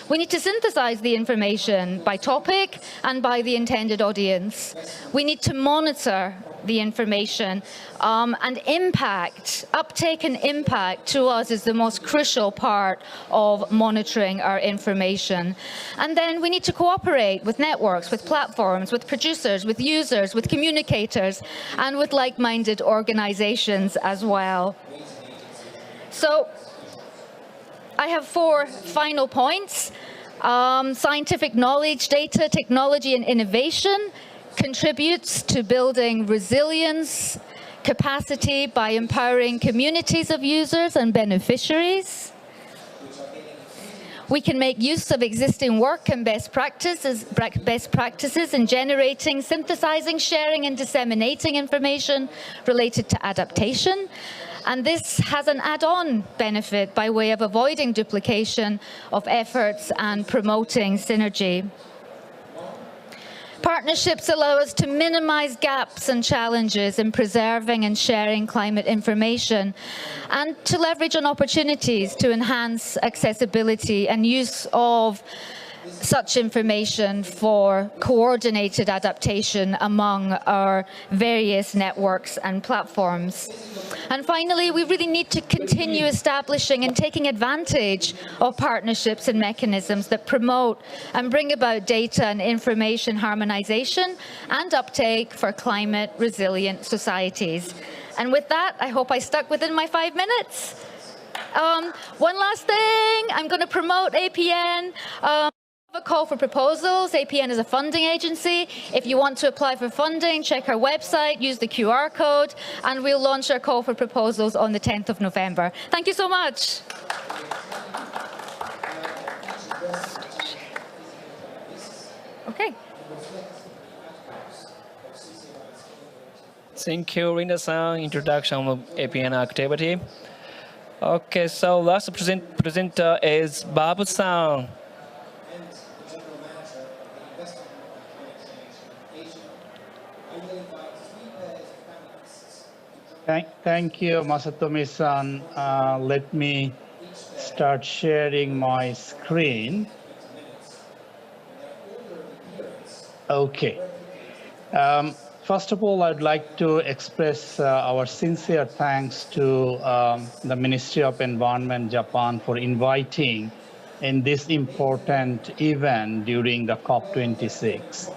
We need to synthesize the information by topic and by the intended audience. We need to monitor the information and impact, uptake and impact to us is the most crucial part of monitoring our information. And then we need to cooperate with networks, with platforms, with producers, with users, with communicators, and with like-minded organizations as well. So I have 4 final points. Scientific knowledge, data, technology, and innovation contributes to building resilience, capacity by empowering communities of users and beneficiaries. We can make use of existing work and best practices in generating, synthesizing, sharing, and disseminating information related to adaptation. And this has an add-on benefit by way of avoiding duplication of efforts and promoting synergy. Partnerships allow us to minimize gaps and challenges in preserving and sharing climate information and to leverage on opportunities to enhance accessibility and use of such information for coordinated adaptation among our various networks and platforms. And finally, we really need to continue establishing and taking advantage of partnerships and mechanisms that promote and bring about data and information harmonization and uptake for climate resilient societies. And with that, I hope I stuck within my 5 minutes. One last thing, I'm going to promote APN. A call for proposals. APN is a funding agency. If you want to apply for funding, check our website, use the QR code, and we'll launch our call for proposals on the 10th of November. Thank you so much. Okay. Thank you, Rinda-san. Introduction of APN activity. Okay, so last presenter is Babu-san. Thank you, Masatomi-san. Let me start sharing my screen. Okay. First of all, I'd like to express our sincere thanks to the Ministry of Environment, Japan, for inviting in this important event during the COP26.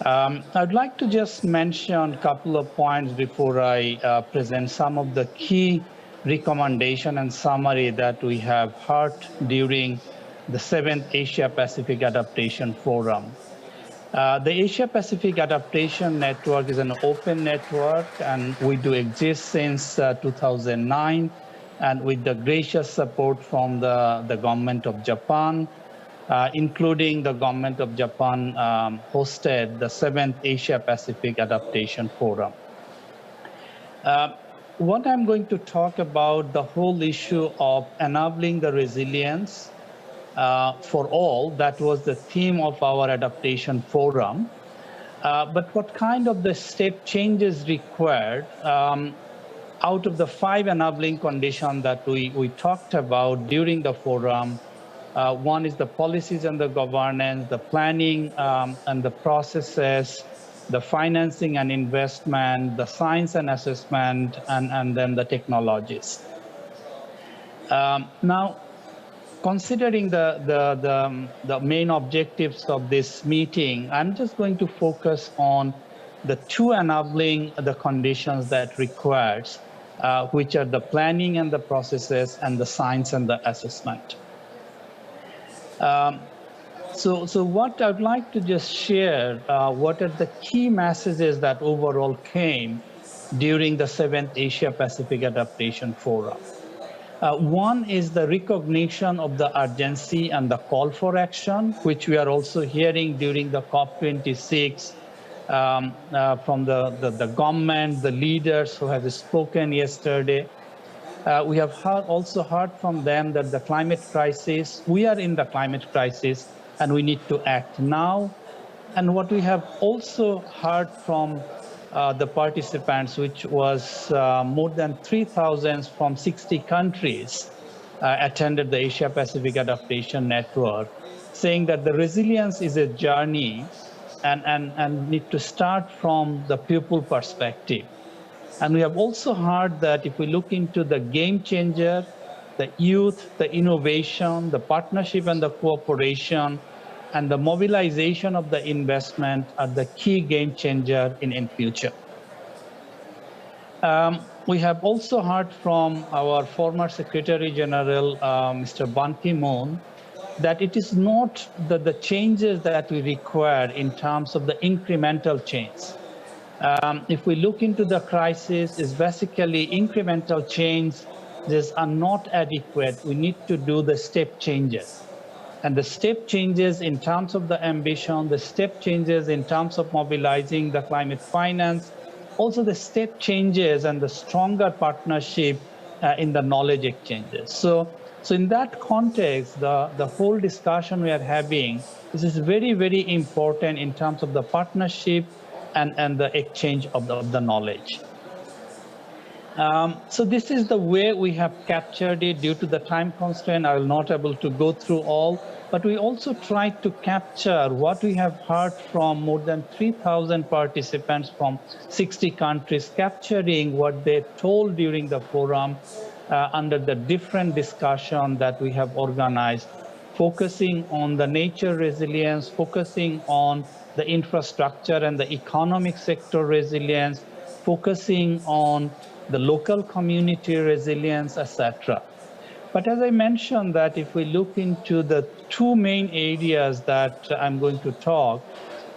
I'd like to just mention a couple of points before I present some of the key recommendations and summary that we have heard during the 7th Asia-Pacific Adaptation Forum. The Asia-Pacific Adaptation Network is an open network, and we do exist since 2009, and with the gracious support from the government of Japan, including the government of Japan hosted the 7th Asia-Pacific Adaptation Forum. What I'm going to talk about the whole issue of enabling the resilience for all, that was the theme of our adaptation forum. But what kind of the step changes required out of the 5 enabling conditions that we talked about during the forum. One is the policies and the governance, the planning and the processes, the financing and investment, the science and assessment, and then the technologies. Now, considering the main objectives of this meeting, I'm just going to focus on the 2 enabling the conditions that requires, which are the planning and the processes and the science and the assessment. So what I'd like to just share, what are the key messages that overall came during the 7th Asia-Pacific Adaptation Forum. One is the recognition of the urgency and the call for action, which we are also hearing during the COP26 from the government, the leaders who have spoken yesterday. We have also heard from them that the climate crisis, we are in the climate crisis and we need to act now. And what we have also heard from the participants, which was more than 3,000 from 60 countries attended the Asia Pacific Adaptation Network, saying that the resilience is a journey and need to start from the people perspective. And we have also heard that if we look into the game changer, the youth, the innovation, the partnership and the cooperation, and the mobilization of the investment are the key game changer in future. We have also heard from our former Secretary General, Mr. Ban Ki-moon, that it is not the changes that we require in terms of the incremental change. If we look into the crisis, it's basically incremental changes are not adequate. We need to do the step changes. And the step changes in terms of the ambition, the step changes in terms of mobilizing the climate finance, also the step changes and the stronger partnership in the knowledge exchanges. So in that context, the whole discussion we are having, this is very, very important in terms of the partnership and the exchange of the knowledge. So this is the way we have captured it. Due to the time constraint, I will not able to go through all, but we also tried to capture what we have heard from more than 3,000 participants from 60 countries, capturing what they told during the forum under the different discussion that we have organized, focusing on the nature resilience, focusing on the infrastructure and the economic sector resilience, focusing on the local community resilience, etc. But as I mentioned, that if we look into the two main areas that I'm going to talk,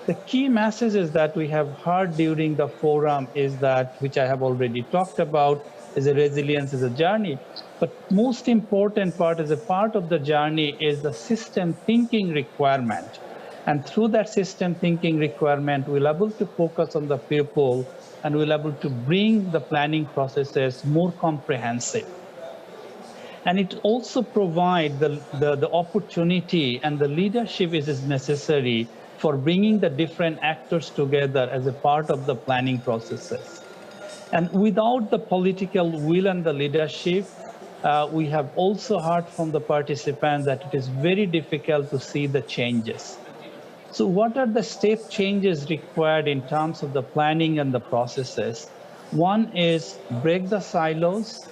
the key messages that we have heard during the forum is that, which I have already talked about, is a resilience is a journey. But most important part as a part of the journey is the system thinking requirement. And through that system thinking requirement, we'll be able to focus on the people and we'll be able to bring the planning processes more comprehensive. And it also provides the opportunity and the leadership is necessary for bringing the different actors together as a part of the planning processes. And without the political will and the leadership, we have also heard from the participants that it is very difficult to see the changes. So what are the step changes required in terms of the planning and the processes? One is break the silos,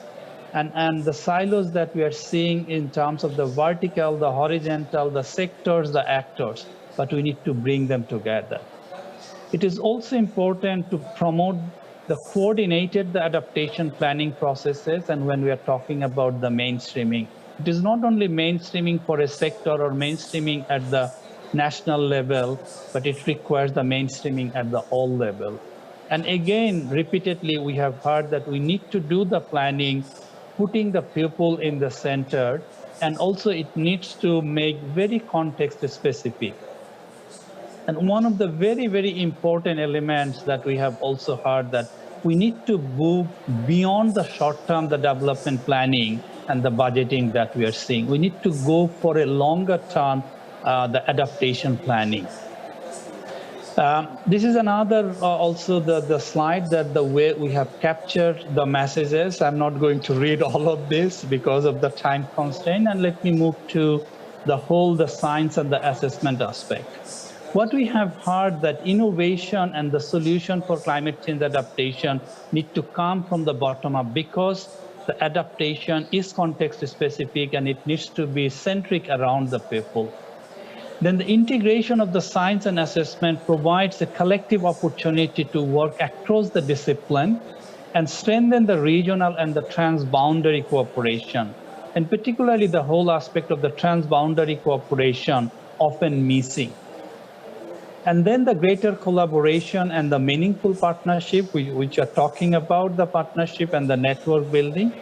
and the silos that we are seeing in terms of the vertical, the horizontal, the sectors, the actors, but we need to bring them together. It is also important to promote the coordinated adaptation planning processes, and when we are talking about the mainstreaming, it is not only mainstreaming for a sector or mainstreaming at the national level, but it requires the mainstreaming at the all level. And again, repeatedly, we have heard that we need to do the planning, putting the people in the center, and also it needs to make very context specific. And one of the very, very important elements that we have also heard that we need to move beyond the short-term, the development planning and the budgeting that we are seeing. We need to go for a longer term, the adaptation planning. This is another also the slide that the way we have captured the messages. I'm not going to read all of this because of the time constraint, and let me move to the science and the assessment aspect. What we have heard that innovation and the solution for climate change adaptation need to come from the bottom up, because the adaptation is context specific and it needs to be centric around the people. Then the integration of the science and assessment provides a collective opportunity to work across the discipline and strengthen the regional and the transboundary cooperation, and particularly the whole aspect of the transboundary cooperation often missing. And then the greater collaboration and the meaningful partnership, which are talking about the partnership and the network building,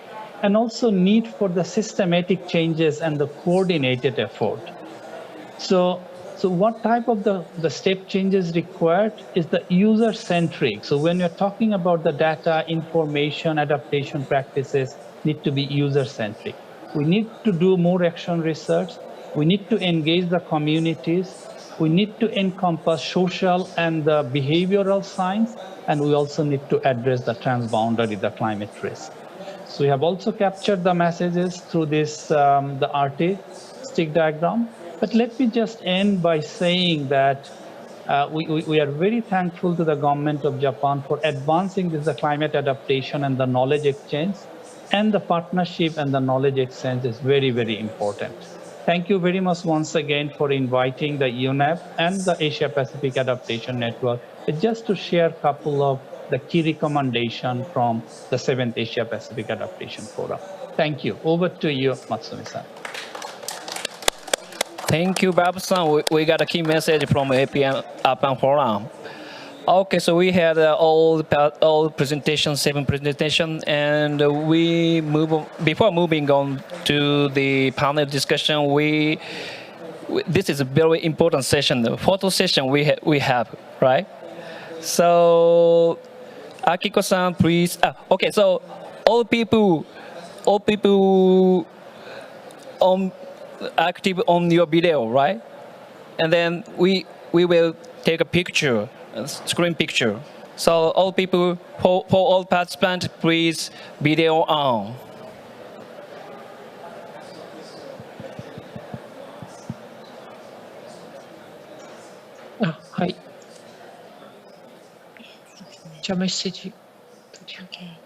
and also need for the systematic changes and the coordinated effort. So what type of the step changes required is the user-centric. So when you're talking about the data, information, adaptation practices, need to be user-centric. We need to do more action research. We need to engage the communities. We need to encompass social and the behavioral science, and we also need to address the transboundary, the climate risk. So we have also captured the messages through this, the artistic diagram. But let me just end by saying that we are very thankful to the government of Japan for advancing this, the climate adaptation and the knowledge exchange. And the partnership and the knowledge exchange is very, very important. Thank you very much once again for inviting the UNEP and the Asia Pacific Adaptation Network just to share a couple of the key recommendations from the 7th Asia Pacific Adaptation Forum. Thank you. Over to you, Matsumi-san. Thank you, Bob-san. We got a key message from AP-PLAT Forum. Okay, so we had all presentations, 7 presentations, and we before moving on to the panel discussion, this is a very important session, the photo session we have, right? So, Akiko-san, please. Okay, so all people active on your video, right? And then we will take a picture. Screen picture. So all people, for all participants, please video on. Hi. Message. Okay.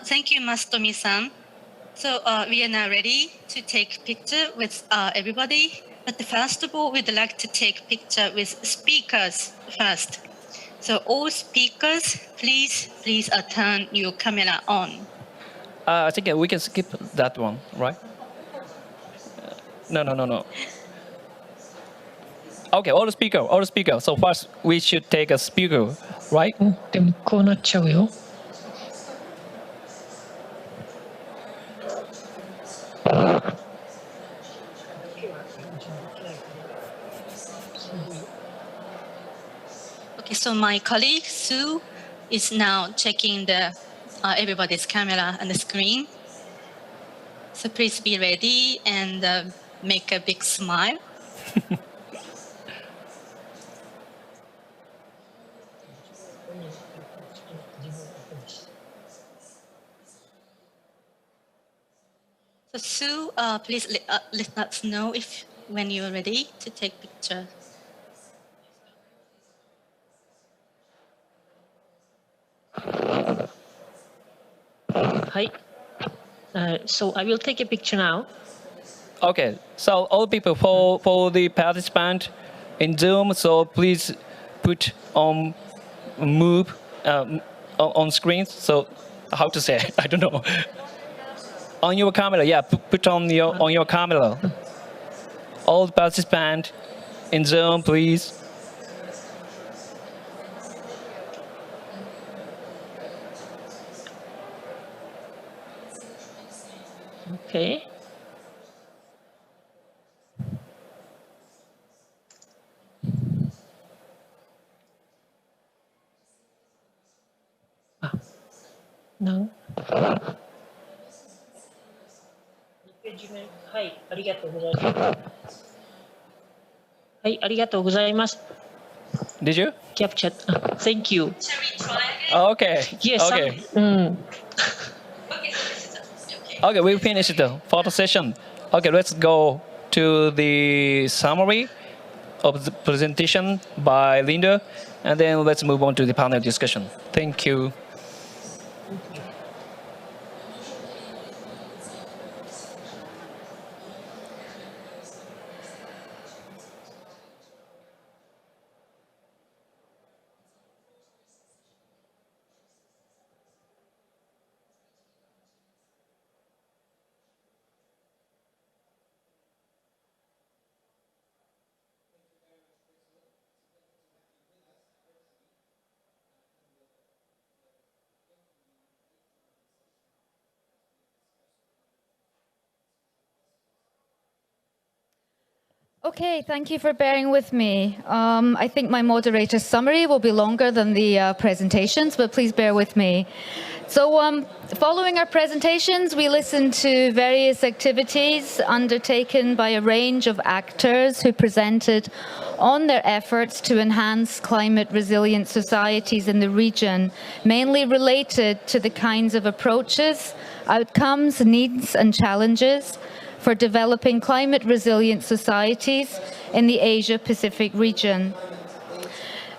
Thank you, Mastomi-san. So we are now ready to take picture with everybody. But first of all, we'd like to take picture with speakers first. So all speakers, please turn your camera on. I think we can skip that one, right? No. Okay, all the speaker. So first, we should take a speaker, right? でもこうなっちゃうよ。Okay, so my colleague Sue is now checking the everybody's camera and the screen. So please be ready and make a big smile. So Sue, please let us know when you're ready to take picture. Hi. So I will take a picture now. Okay, so all people for the participant in Zoom, so please put on move on screen. So how to say? I don't know. On your camera, yeah, put on your camera. All participants in Zoom, please. Okay. No. はい、ありがとうございます。はい、ありがとうございます。Did you? Capture. Thank you. Shall we try again? Okay. Yes. Okay. Okay, we finished the photo session. Okay, let's go to the summary of the presentation by Linda, and then let's move on to the panel discussion. Thank you. Okay, thank you for bearing with me. I think my moderator's summary will be longer than the presentations, but please bear with me. So following our presentations, we listened to various activities undertaken by a range of actors who presented on their efforts to enhance climate resilient societies in the region, mainly related to the kinds of approaches, outcomes, needs and challenges for developing climate resilient societies in the Asia-Pacific region.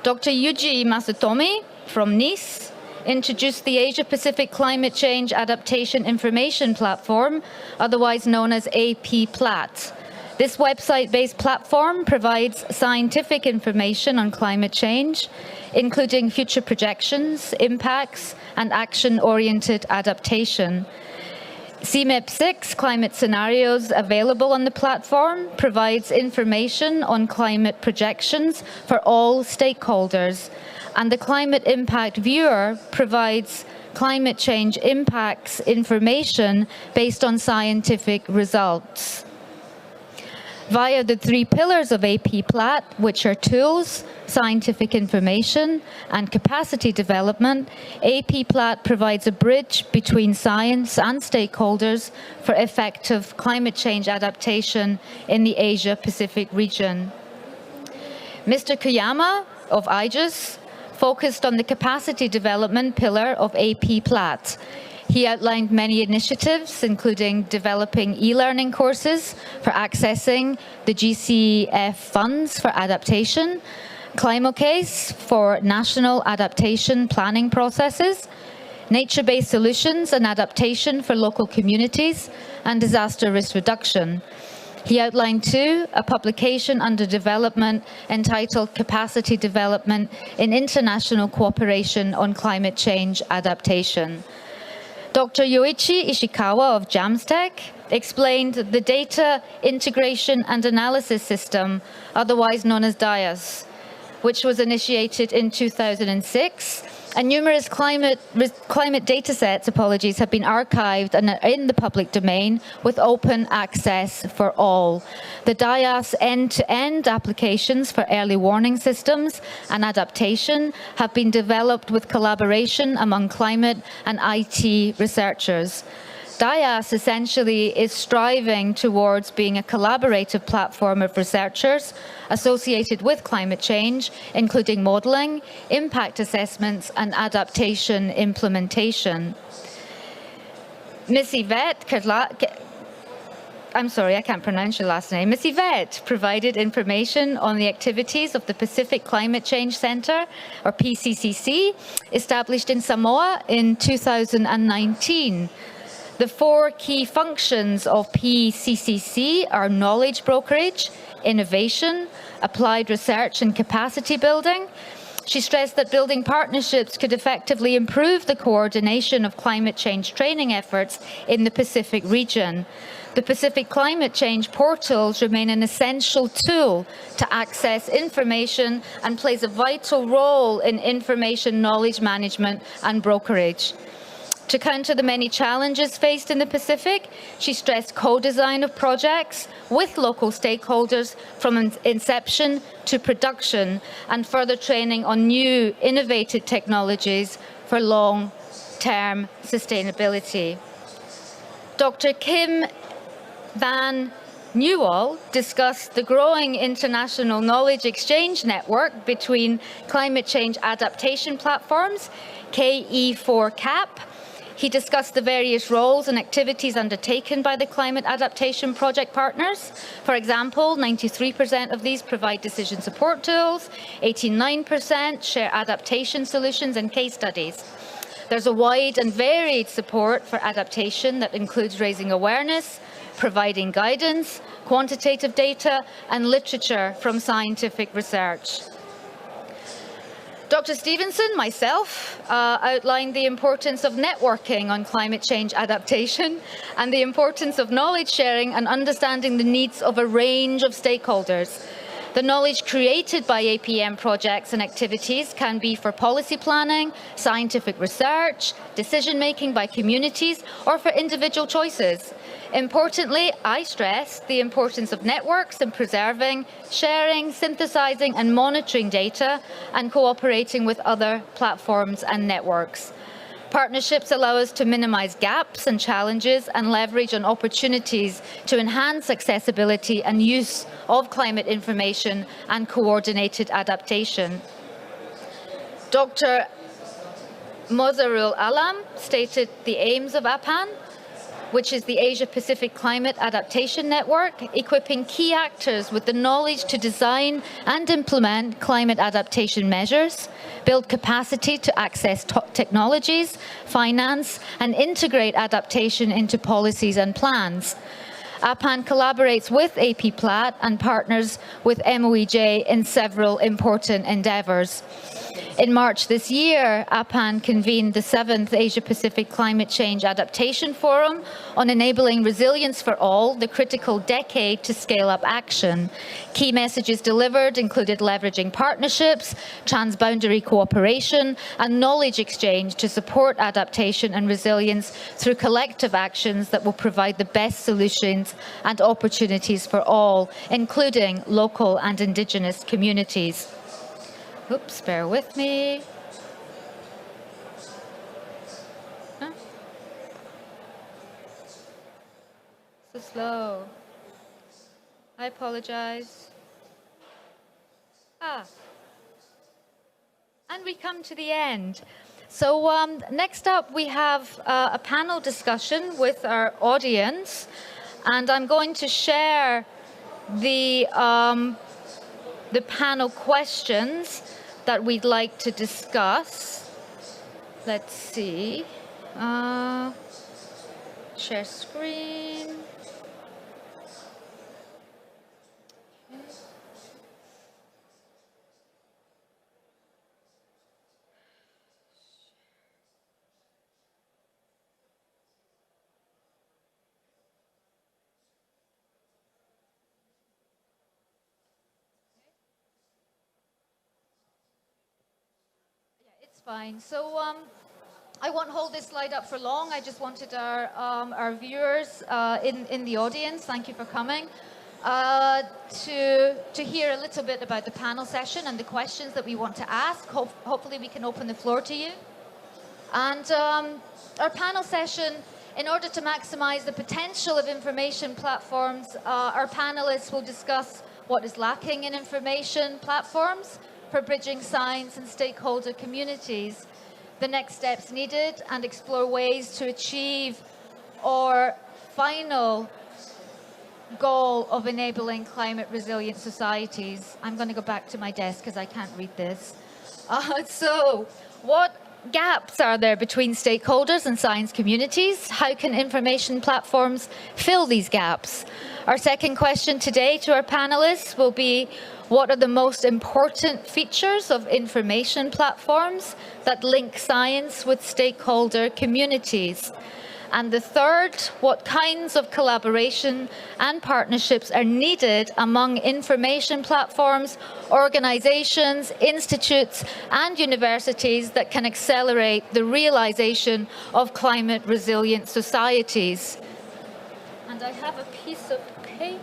Dr. Yuji Masatomi from Nice introduced the Asia-Pacific Climate Change Adaptation Information Platform, otherwise known as AP-PLAT. This website-based platform provides scientific information on climate change, including future projections, impacts, and action-oriented adaptation. CMIP6 climate scenarios available on the platform provides information on climate projections for all stakeholders, and the Climate Impact Viewer provides climate change impacts information based on scientific results. Via the 3 pillars of AP-PLAT, which are tools, scientific information, and capacity development, AP-PLAT provides a bridge between science and stakeholders for effective climate change adaptation in the Asia-Pacific region. Mr. Koyama of IGES focused on the capacity development pillar of AP-PLAT. He outlined many initiatives, including developing e-learning courses for accessing the GCF funds for adaptation, ClimaCase for national adaptation planning processes, nature-based solutions and adaptation for local communities, and disaster risk reduction. He outlined too a publication under development entitled Capacity Development in International Cooperation on Climate Change Adaptation. Dr. Yoichi Ishikawa of JAMSTEC explained the Data Integration and Analysis System, otherwise known as DIAS, which was initiated in 2006, and numerous climate datasets, have been archived and are in the public domain with open access for all. The DIAS end-to-end applications for early warning systems and adaptation have been developed with collaboration among climate and IT researchers. DIAS essentially is striving towards being a collaborative platform of researchers associated with climate change, including modelling, impact assessments and adaptation implementation. Ms. Yvette Ms. Yvette provided information on the activities of the Pacific Climate Change Centre, or PCCC, established in Samoa in 2019. The 4 key functions of PCCC are knowledge brokerage, innovation, applied research and capacity building. She stressed that building partnerships could effectively improve the coordination of climate change training efforts in the Pacific region. The Pacific Climate Change portals remain an essential tool to access information and plays a vital role in information knowledge management and brokerage. To counter the many challenges faced in the Pacific, she stressed co-design of projects with local stakeholders from inception to production, and further training on new innovative technologies for long-term sustainability. Dr. Kim Van Newall discussed the growing international knowledge exchange network between climate change adaptation platforms, KE4CAP. He discussed the various roles and activities undertaken by the climate adaptation project partners. For example, 93% of these provide decision support tools, 89% share adaptation solutions and case studies. There's a wide and varied support for adaptation that includes raising awareness, providing guidance, quantitative data, and literature from scientific research. Dr. Stevenson, myself, outlined the importance of networking on climate change adaptation and the importance of knowledge sharing and understanding the needs of a range of stakeholders. The knowledge created by APM projects and activities can be for policy planning, scientific research, decision-making by communities, or for individual choices. Importantly, I stress the importance of networks in preserving, sharing, synthesizing, and monitoring data, and cooperating with other platforms and networks. Partnerships allow us to minimize gaps and challenges and leverage on opportunities to enhance accessibility and use of climate information and coordinated adaptation. Dr. Mozarul Alam stated the aims of APAN, which is the Asia-Pacific Climate Adaptation Network, equipping key actors with the knowledge to design and implement climate adaptation measures, build capacity to access technologies, finance, and integrate adaptation into policies and plans. APAN collaborates with AP-PLAT and partners with MOEJ in several important endeavours. In March this year, APAN convened the 7th Asia-Pacific Climate Change Adaptation Forum on enabling resilience for all, the critical decade to scale up action. Key messages delivered included leveraging partnerships, transboundary cooperation, and knowledge exchange to support adaptation and resilience through collective actions that will provide the best solutions and opportunities for all, including local and indigenous communities. Oops, bear with me. So slow. I apologize. And we come to the end. So next up we have a panel discussion with our audience, and I'm going to share the panel questions that we'd like to discuss. Let's see. Share screen. Fine. So I won't hold this slide up for long. I just wanted our viewers in the audience, thank you for coming, to hear a little bit about the panel session and the questions that we want to ask. Hopefully we can open the floor to you. And our panel session, in order to maximize the potential of information platforms, our panelists will discuss what is lacking in information platforms for bridging science and stakeholder communities, the next steps needed, and explore ways to achieve our final goal of enabling climate resilient societies. I'm going to go back to my desk because I can't read this. So what gaps are there between stakeholders and science communities? How can information platforms fill these gaps? Our second question today to our panelists will be, what are the most important features of information platforms that link science with stakeholder communities? And the third, what kinds of collaboration and partnerships are needed among information platforms, organizations, institutes, and universities that can accelerate the realization of climate resilient societies? And I have a piece of paper.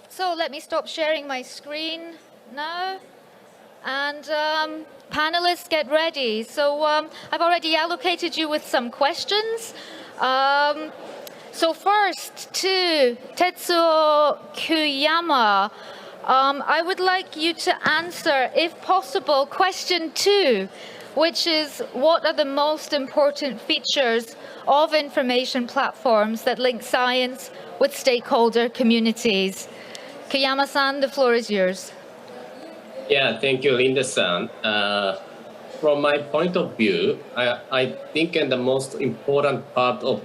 So let me stop sharing my screen now. And panelists, get ready. So I've already allocated you with some questions. So first to Tetsuo Kuyama, I would like you to answer, if possible, question 2, which is, what are the most important features of information platforms that link science with stakeholder communities? Kuyama-san, the floor is yours. Yeah, thank you, Linda-san. From my point of view, I think the most important part of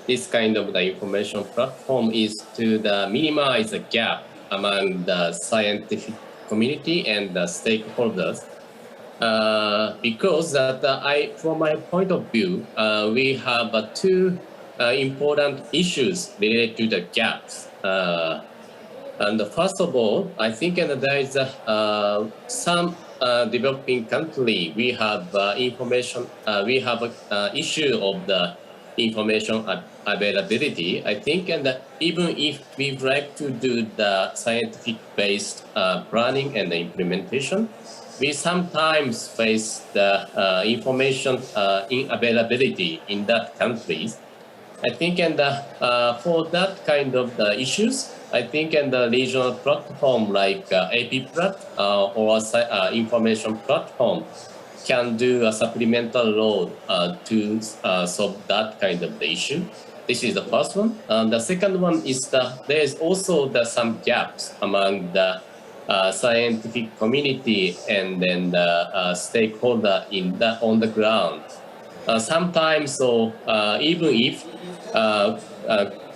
this kind of the information platform is to minimize the gap among the scientific community and the stakeholders. because from my point of view, we have two important issues related to the gaps. And first of all, I think there is some developing country, we have information, we have issue of the information availability. I think, and even if we'd like to do the scientific-based planning and the implementation, we sometimes face the information inavailability in that countries. I think, and for that kind of issues, I think in the regional platform like AP-PLAT or information platform can do a supplemental role to solve that kind of the issue. This is the first one. The second one is that there is also some gaps among the scientific community and then the stakeholder on the ground. Sometimes, so even if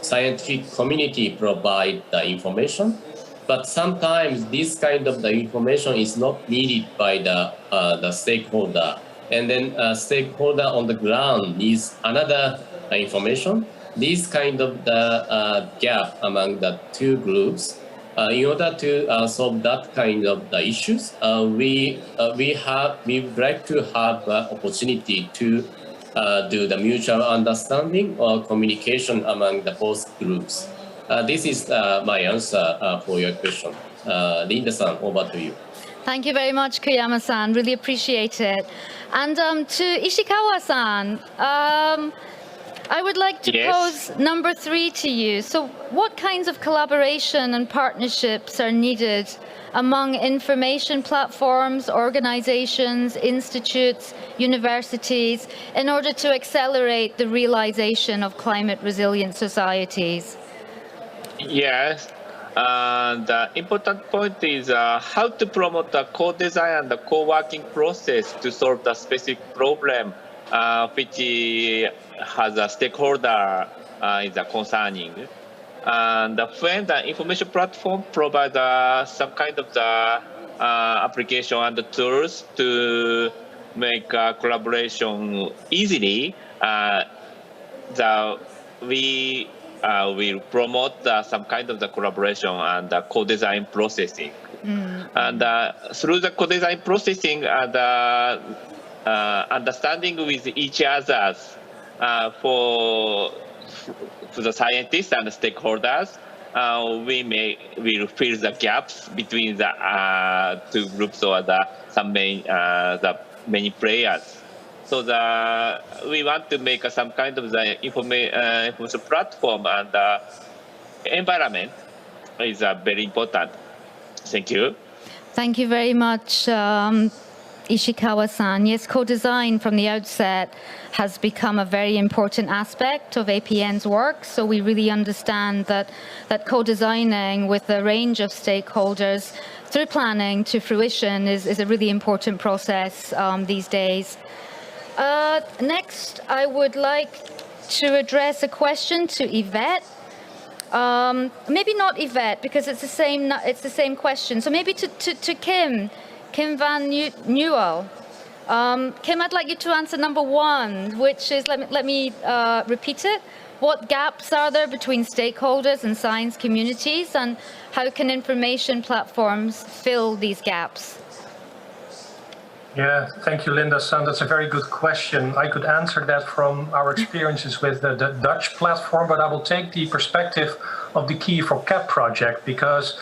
scientific community provide the information, but sometimes this kind of the information is not needed by the stakeholder, and then stakeholder on the ground needs another information. This kind of the gap among the two groups. In order to solve that kind of the issues, we would like to have opportunity to do the mutual understanding or communication among the both groups. This is my answer for your question. Linda-san, over to you. Thank you very much, Koyama-san. Really appreciate it. And to Ishikawa-san, I would like to pose number 3 to you. So what kinds of collaboration and partnerships are needed among information platforms, organizations, institutes, universities, in order to accelerate the realization of climate resilient societies? Yes. The important point is how to promote the co-design and the co-working process to solve the specific problem which has a stakeholder is concerning. And when the information platform provides some kind of the application and the tools to make collaboration easily, we will promote some kind of the collaboration and the co-design processing. And through the co-design processing and understanding with each other for the scientists and the stakeholders, will fill the gaps between the two groups or the many players. So we want to make some kind of the information platform, and the environment is very important. Thank you. Thank you very much, Ishikawa-san. Yes, co-design from the outset has become a very important aspect of APN's work. So we really understand that co-designing with a range of stakeholders through planning to fruition is a really important process these days. Next, I would like to address a question to Yvette. Maybe not Yvette, because it's the same question. So maybe to Kim Van Newell. Kim, I'd like you to answer number 1, which is, let me repeat it. What gaps are there between stakeholders and science communities, and how can information platforms fill these gaps? Yeah, thank you, Linda-san. That's a very good question. I could answer that from our experiences with the Dutch platform, but I will take the perspective of the Key for CAP project, because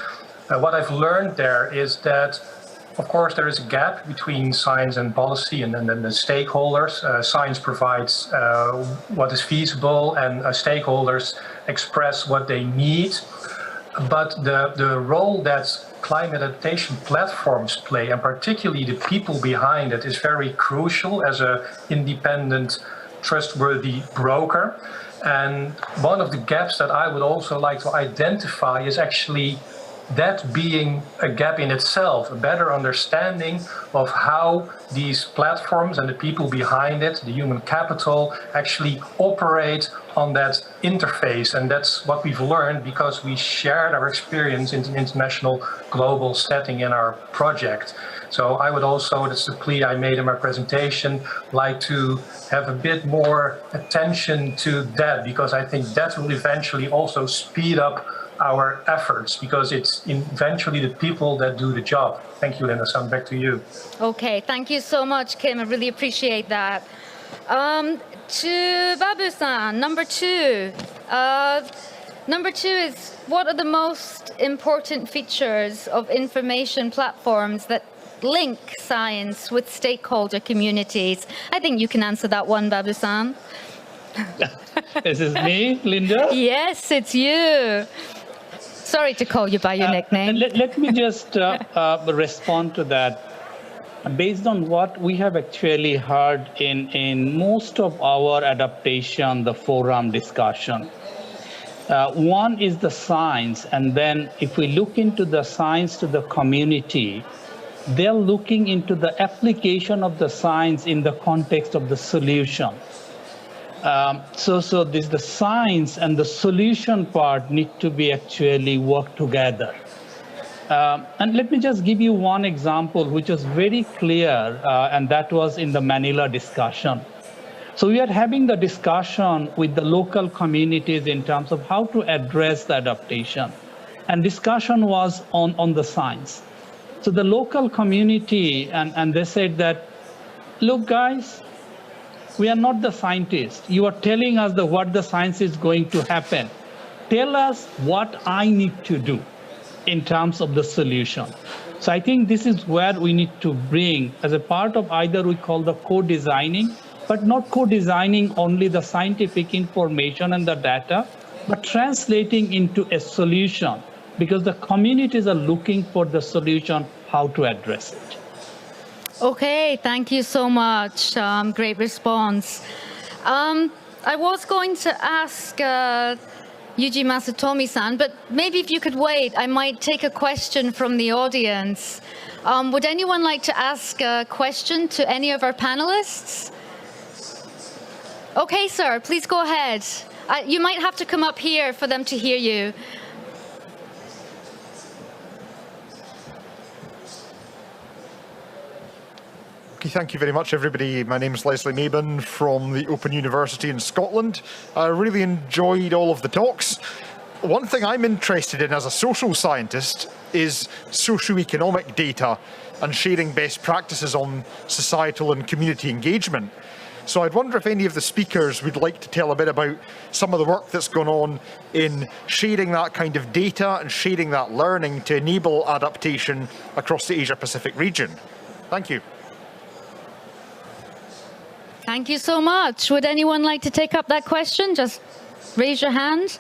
what I've learned there is that, of course, there is a gap between science and policy and then the stakeholders. Science provides what is feasible, and stakeholders express what they need. But the role that climate adaptation platforms play, and particularly the people behind it, is very crucial as an independent, trustworthy broker. And one of the gaps that I would also like to identify is actually that being a gap in itself, a better understanding of how these platforms and the people behind it, the human capital, actually operate on that interface. And that's what we've learned because we shared our experience in an international global setting in our project. So I would also, that's the plea I made in my presentation, like to have a bit more attention to that, because I think that will eventually also speed up our efforts, because it's eventually the people that do the job. Thank you, Linda. So back to you. Okay, thank you so much, Kim. I really appreciate that. To Babu-san, number two. Number two is, what are the most important features of information platforms that link science with stakeholder communities? I think you can answer that one, Babu-san. This is me, Linda? Yes, it's you. Sorry to call you by your nickname. Let me just respond to that. Based on what we have actually heard in most of our adaptation, the forum discussion. One is the science, and then if we look into the science to the community, they're looking into the application of the science in the context of the solution. So the science and the solution part need to be actually work together. And let me just give you one example, which was very clear, and that was in the Manila discussion. So we are having the discussion with the local communities in terms of how to address the adaptation. And discussion was on the science. So the local community, and they said that, look, guys, we are not the scientists. You are telling us what the science is going to happen. Tell us what I need to do in terms of the solution. So I think this is where we need to bring, as a part of either we call the co-designing, but not co-designing only the scientific information and the data, but translating into a solution, because the communities are looking for the solution, how to address it. Okay, thank you so much. Great response. I was going to ask Yuji Masatomi-san, but maybe if you could wait, I might take a question from the audience. Would anyone like to ask a question to any of our panelists? Okay, sir, please go ahead. You might have to come up here for them to hear you. Okay, thank you very much, everybody. My name is Leslie Maben from the Open University in Scotland. I really enjoyed all of the talks. One thing I'm interested in as a social scientist is socio-economic data and sharing best practices on societal and community engagement. So I'd wonder if any of the speakers would like to tell a bit about some of the work that's gone on in sharing that kind of data and sharing that learning to enable adaptation across the Asia-Pacific region. Thank you. Thank you so much. Would anyone like to take up that question? Just raise your hand.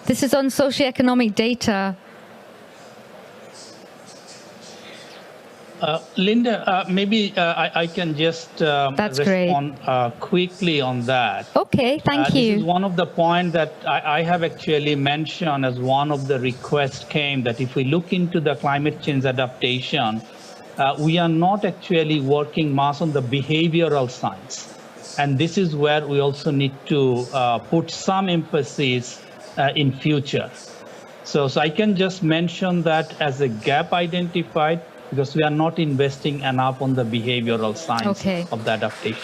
This is on socioeconomic data. Linda, maybe I can just respond quickly on that. Okay, thank you. This is one of the points that I have actually mentioned as one of the requests came, that if we look into the climate change adaptation, we are not actually working much on the behavioral science. And this is where we also need to put some emphasis in future. So I can just mention that as a gap identified, because we are not investing enough on the behavioral science of the adaptation.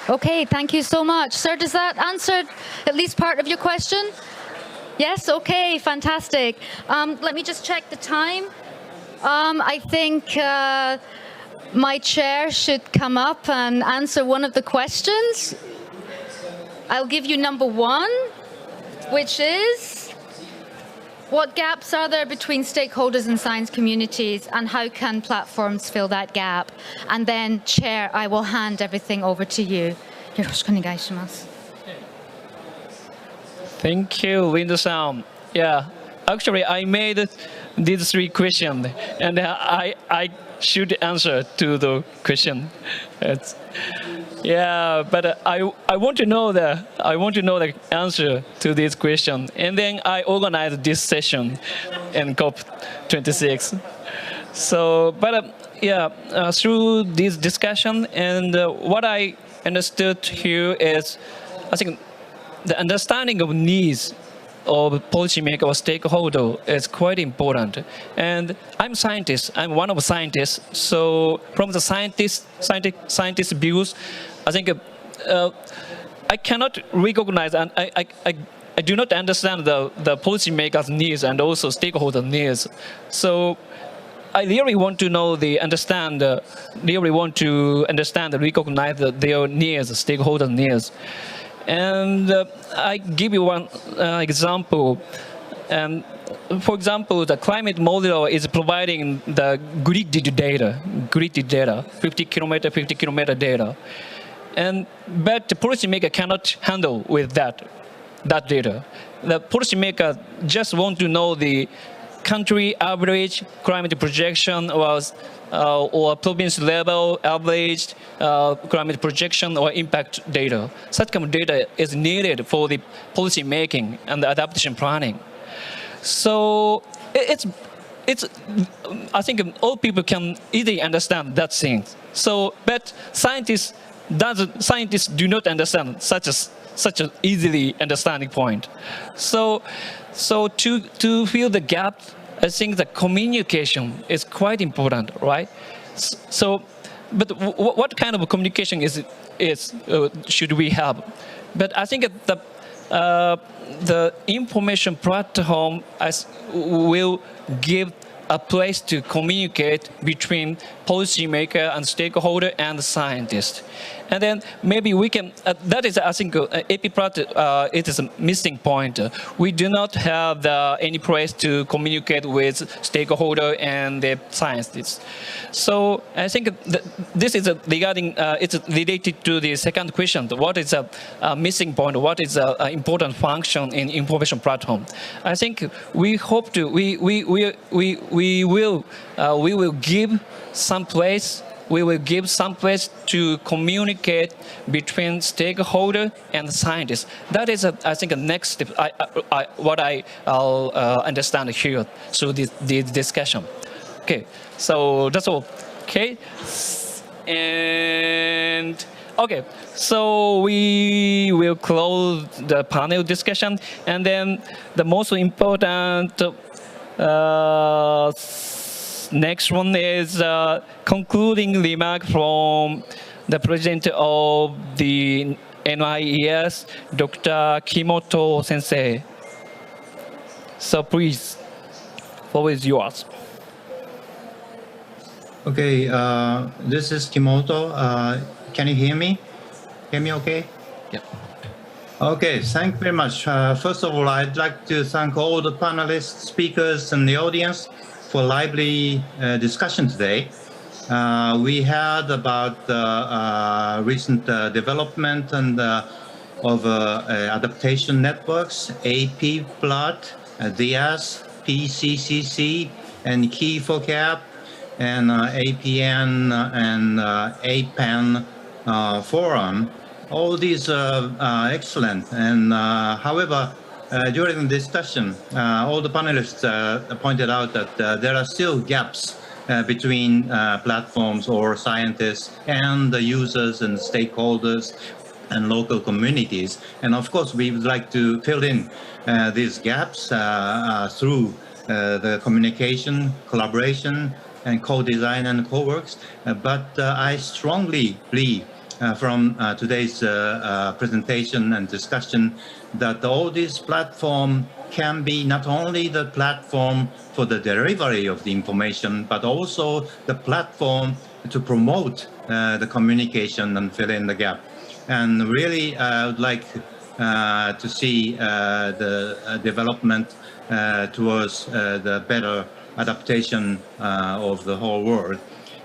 Okay, thank you so much. Sir, does that answer at least part of your question? Yes, okay, fantastic. Let me just check the time. I think my chair should come up and answer one of the questions. I'll give you number one, which is, what gaps are there between stakeholders and science communities, and how can platforms fill that gap? And then, Chair, I will hand everything over to you. Thank you, Linda-san. Yeah, actually, I made these three questions, and I should answer to the question. Yeah, but I want to know the answer to this question, and then I organized this session in COP26. So, but through this discussion and what I understood here is, I think, the understanding of needs of policymaker or stakeholder is quite important. And I'm a scientist. I'm one of the scientists. So from the scientist views, I think I cannot recognize and I do not understand the policymakers' needs and also stakeholder needs. So I really want to know recognize their needs, stakeholder needs. And I give you one example. For example, the climate model is providing the gridded data, 50 kilometer data. But the policymaker cannot handle with that data. The policymaker just want to know the country average climate projection or province level average climate projection or impact data. Such kind of data is needed for the policy making and the adaptation planning. So I think all people can easily understand that thing. So, but scientists do not understand such an easily understanding point. So to fill the gap, I think the communication is quite important, right? So, but what kind of communication should we have? But I think the information platform will give a place to communicate between policymaker and stakeholder and scientist. And then maybe we can, that is, I think, AP-PLAT, it is a missing point. We do not have any place to communicate with stakeholder and the scientists. So I think this is regarding, it's related to the second question. What is a missing point? What is an important function in information platform? I think we hope to, we will give some place. We will give some place to communicate between stakeholder and scientists. That is, I think, the next step. What I'll understand here through this discussion. Okay, so that's all. Okay, and okay, so we will close the panel discussion, and then the most important. Next one is concluding remark from the president of the NIES, Dr. Kimoto Sensei. So please, floor is yours. Okay, this is Kimoto. Can you hear me? Hear me okay? Yeah. Okay, thank you very much. First of all, I'd like to thank all the panelists, speakers, and the audience for lively discussion today. We heard about recent development and of adaptation networks, AP-PLAT, DIAS, PCCC, and Key4CAP, and APN and APAN forum. All these are excellent. And however, during the discussion, all the panelists pointed out that there are still gaps between platforms or scientists and the users and stakeholders and local communities. And of course, we would like to fill in these gaps through the communication, collaboration, and co-design and co-works. But I strongly believe from today's presentation and discussion that all these platforms can be not only the platform for the delivery of the information, but also the platform to promote the communication and fill in the gap. And really, I would like to see the development towards the better adaptation of the whole world.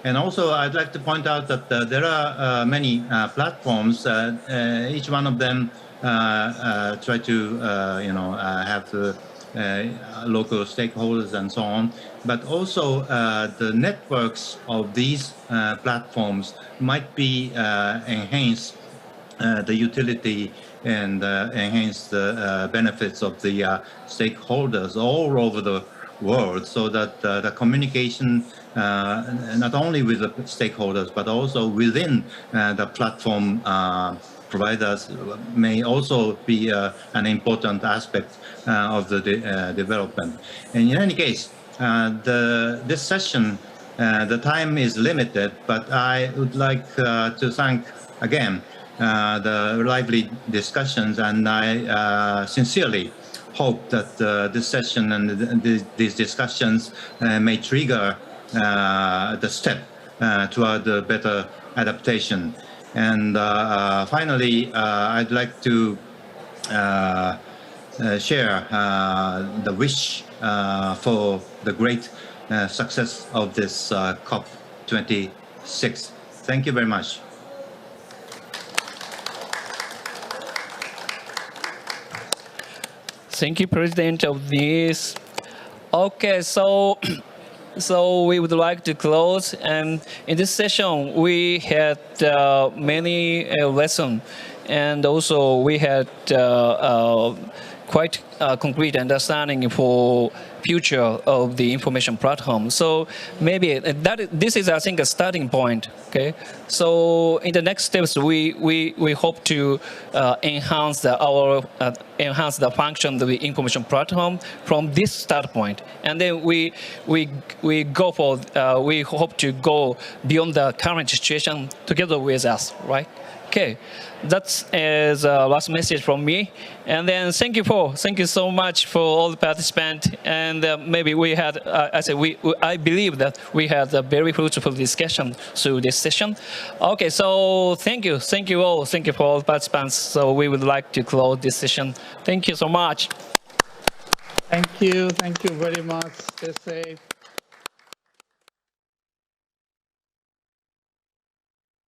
And also, I'd like to point out that there are many platforms. Each one of them try to, have the local stakeholders and so on. But also, the networks of these platforms might be enhance the utility and enhance the benefits of the stakeholders all over the world, so that the communication not only with the stakeholders but also within the platform providers may also be an important aspect of the development. And in any case, this session, the time is limited, but I would like to thank again the lively discussions, and I sincerely hope that this session and these discussions may trigger the step toward better adaptation. And finally, I'd like to share the wish for the great success of this COP26. Thank you very much. Thank you, President of this. Okay, so we would like to close, and in this session we had many lessons, and also we had quite concrete understanding for future of the information platform. So maybe this is, I think, a starting point. Okay. So in the next steps, we hope to enhance the function of the information platform from this start point, and then we hope to go beyond the current situation together with us, right? Okay, that's last message from me, and then thank you so much for all the participants, and maybe we had, I believe that we had a very fruitful discussion through this session. Okay, so thank you all, thank you for all the participants. So we would like to close this session. Thank you so much. Thank you very much. Stay safe.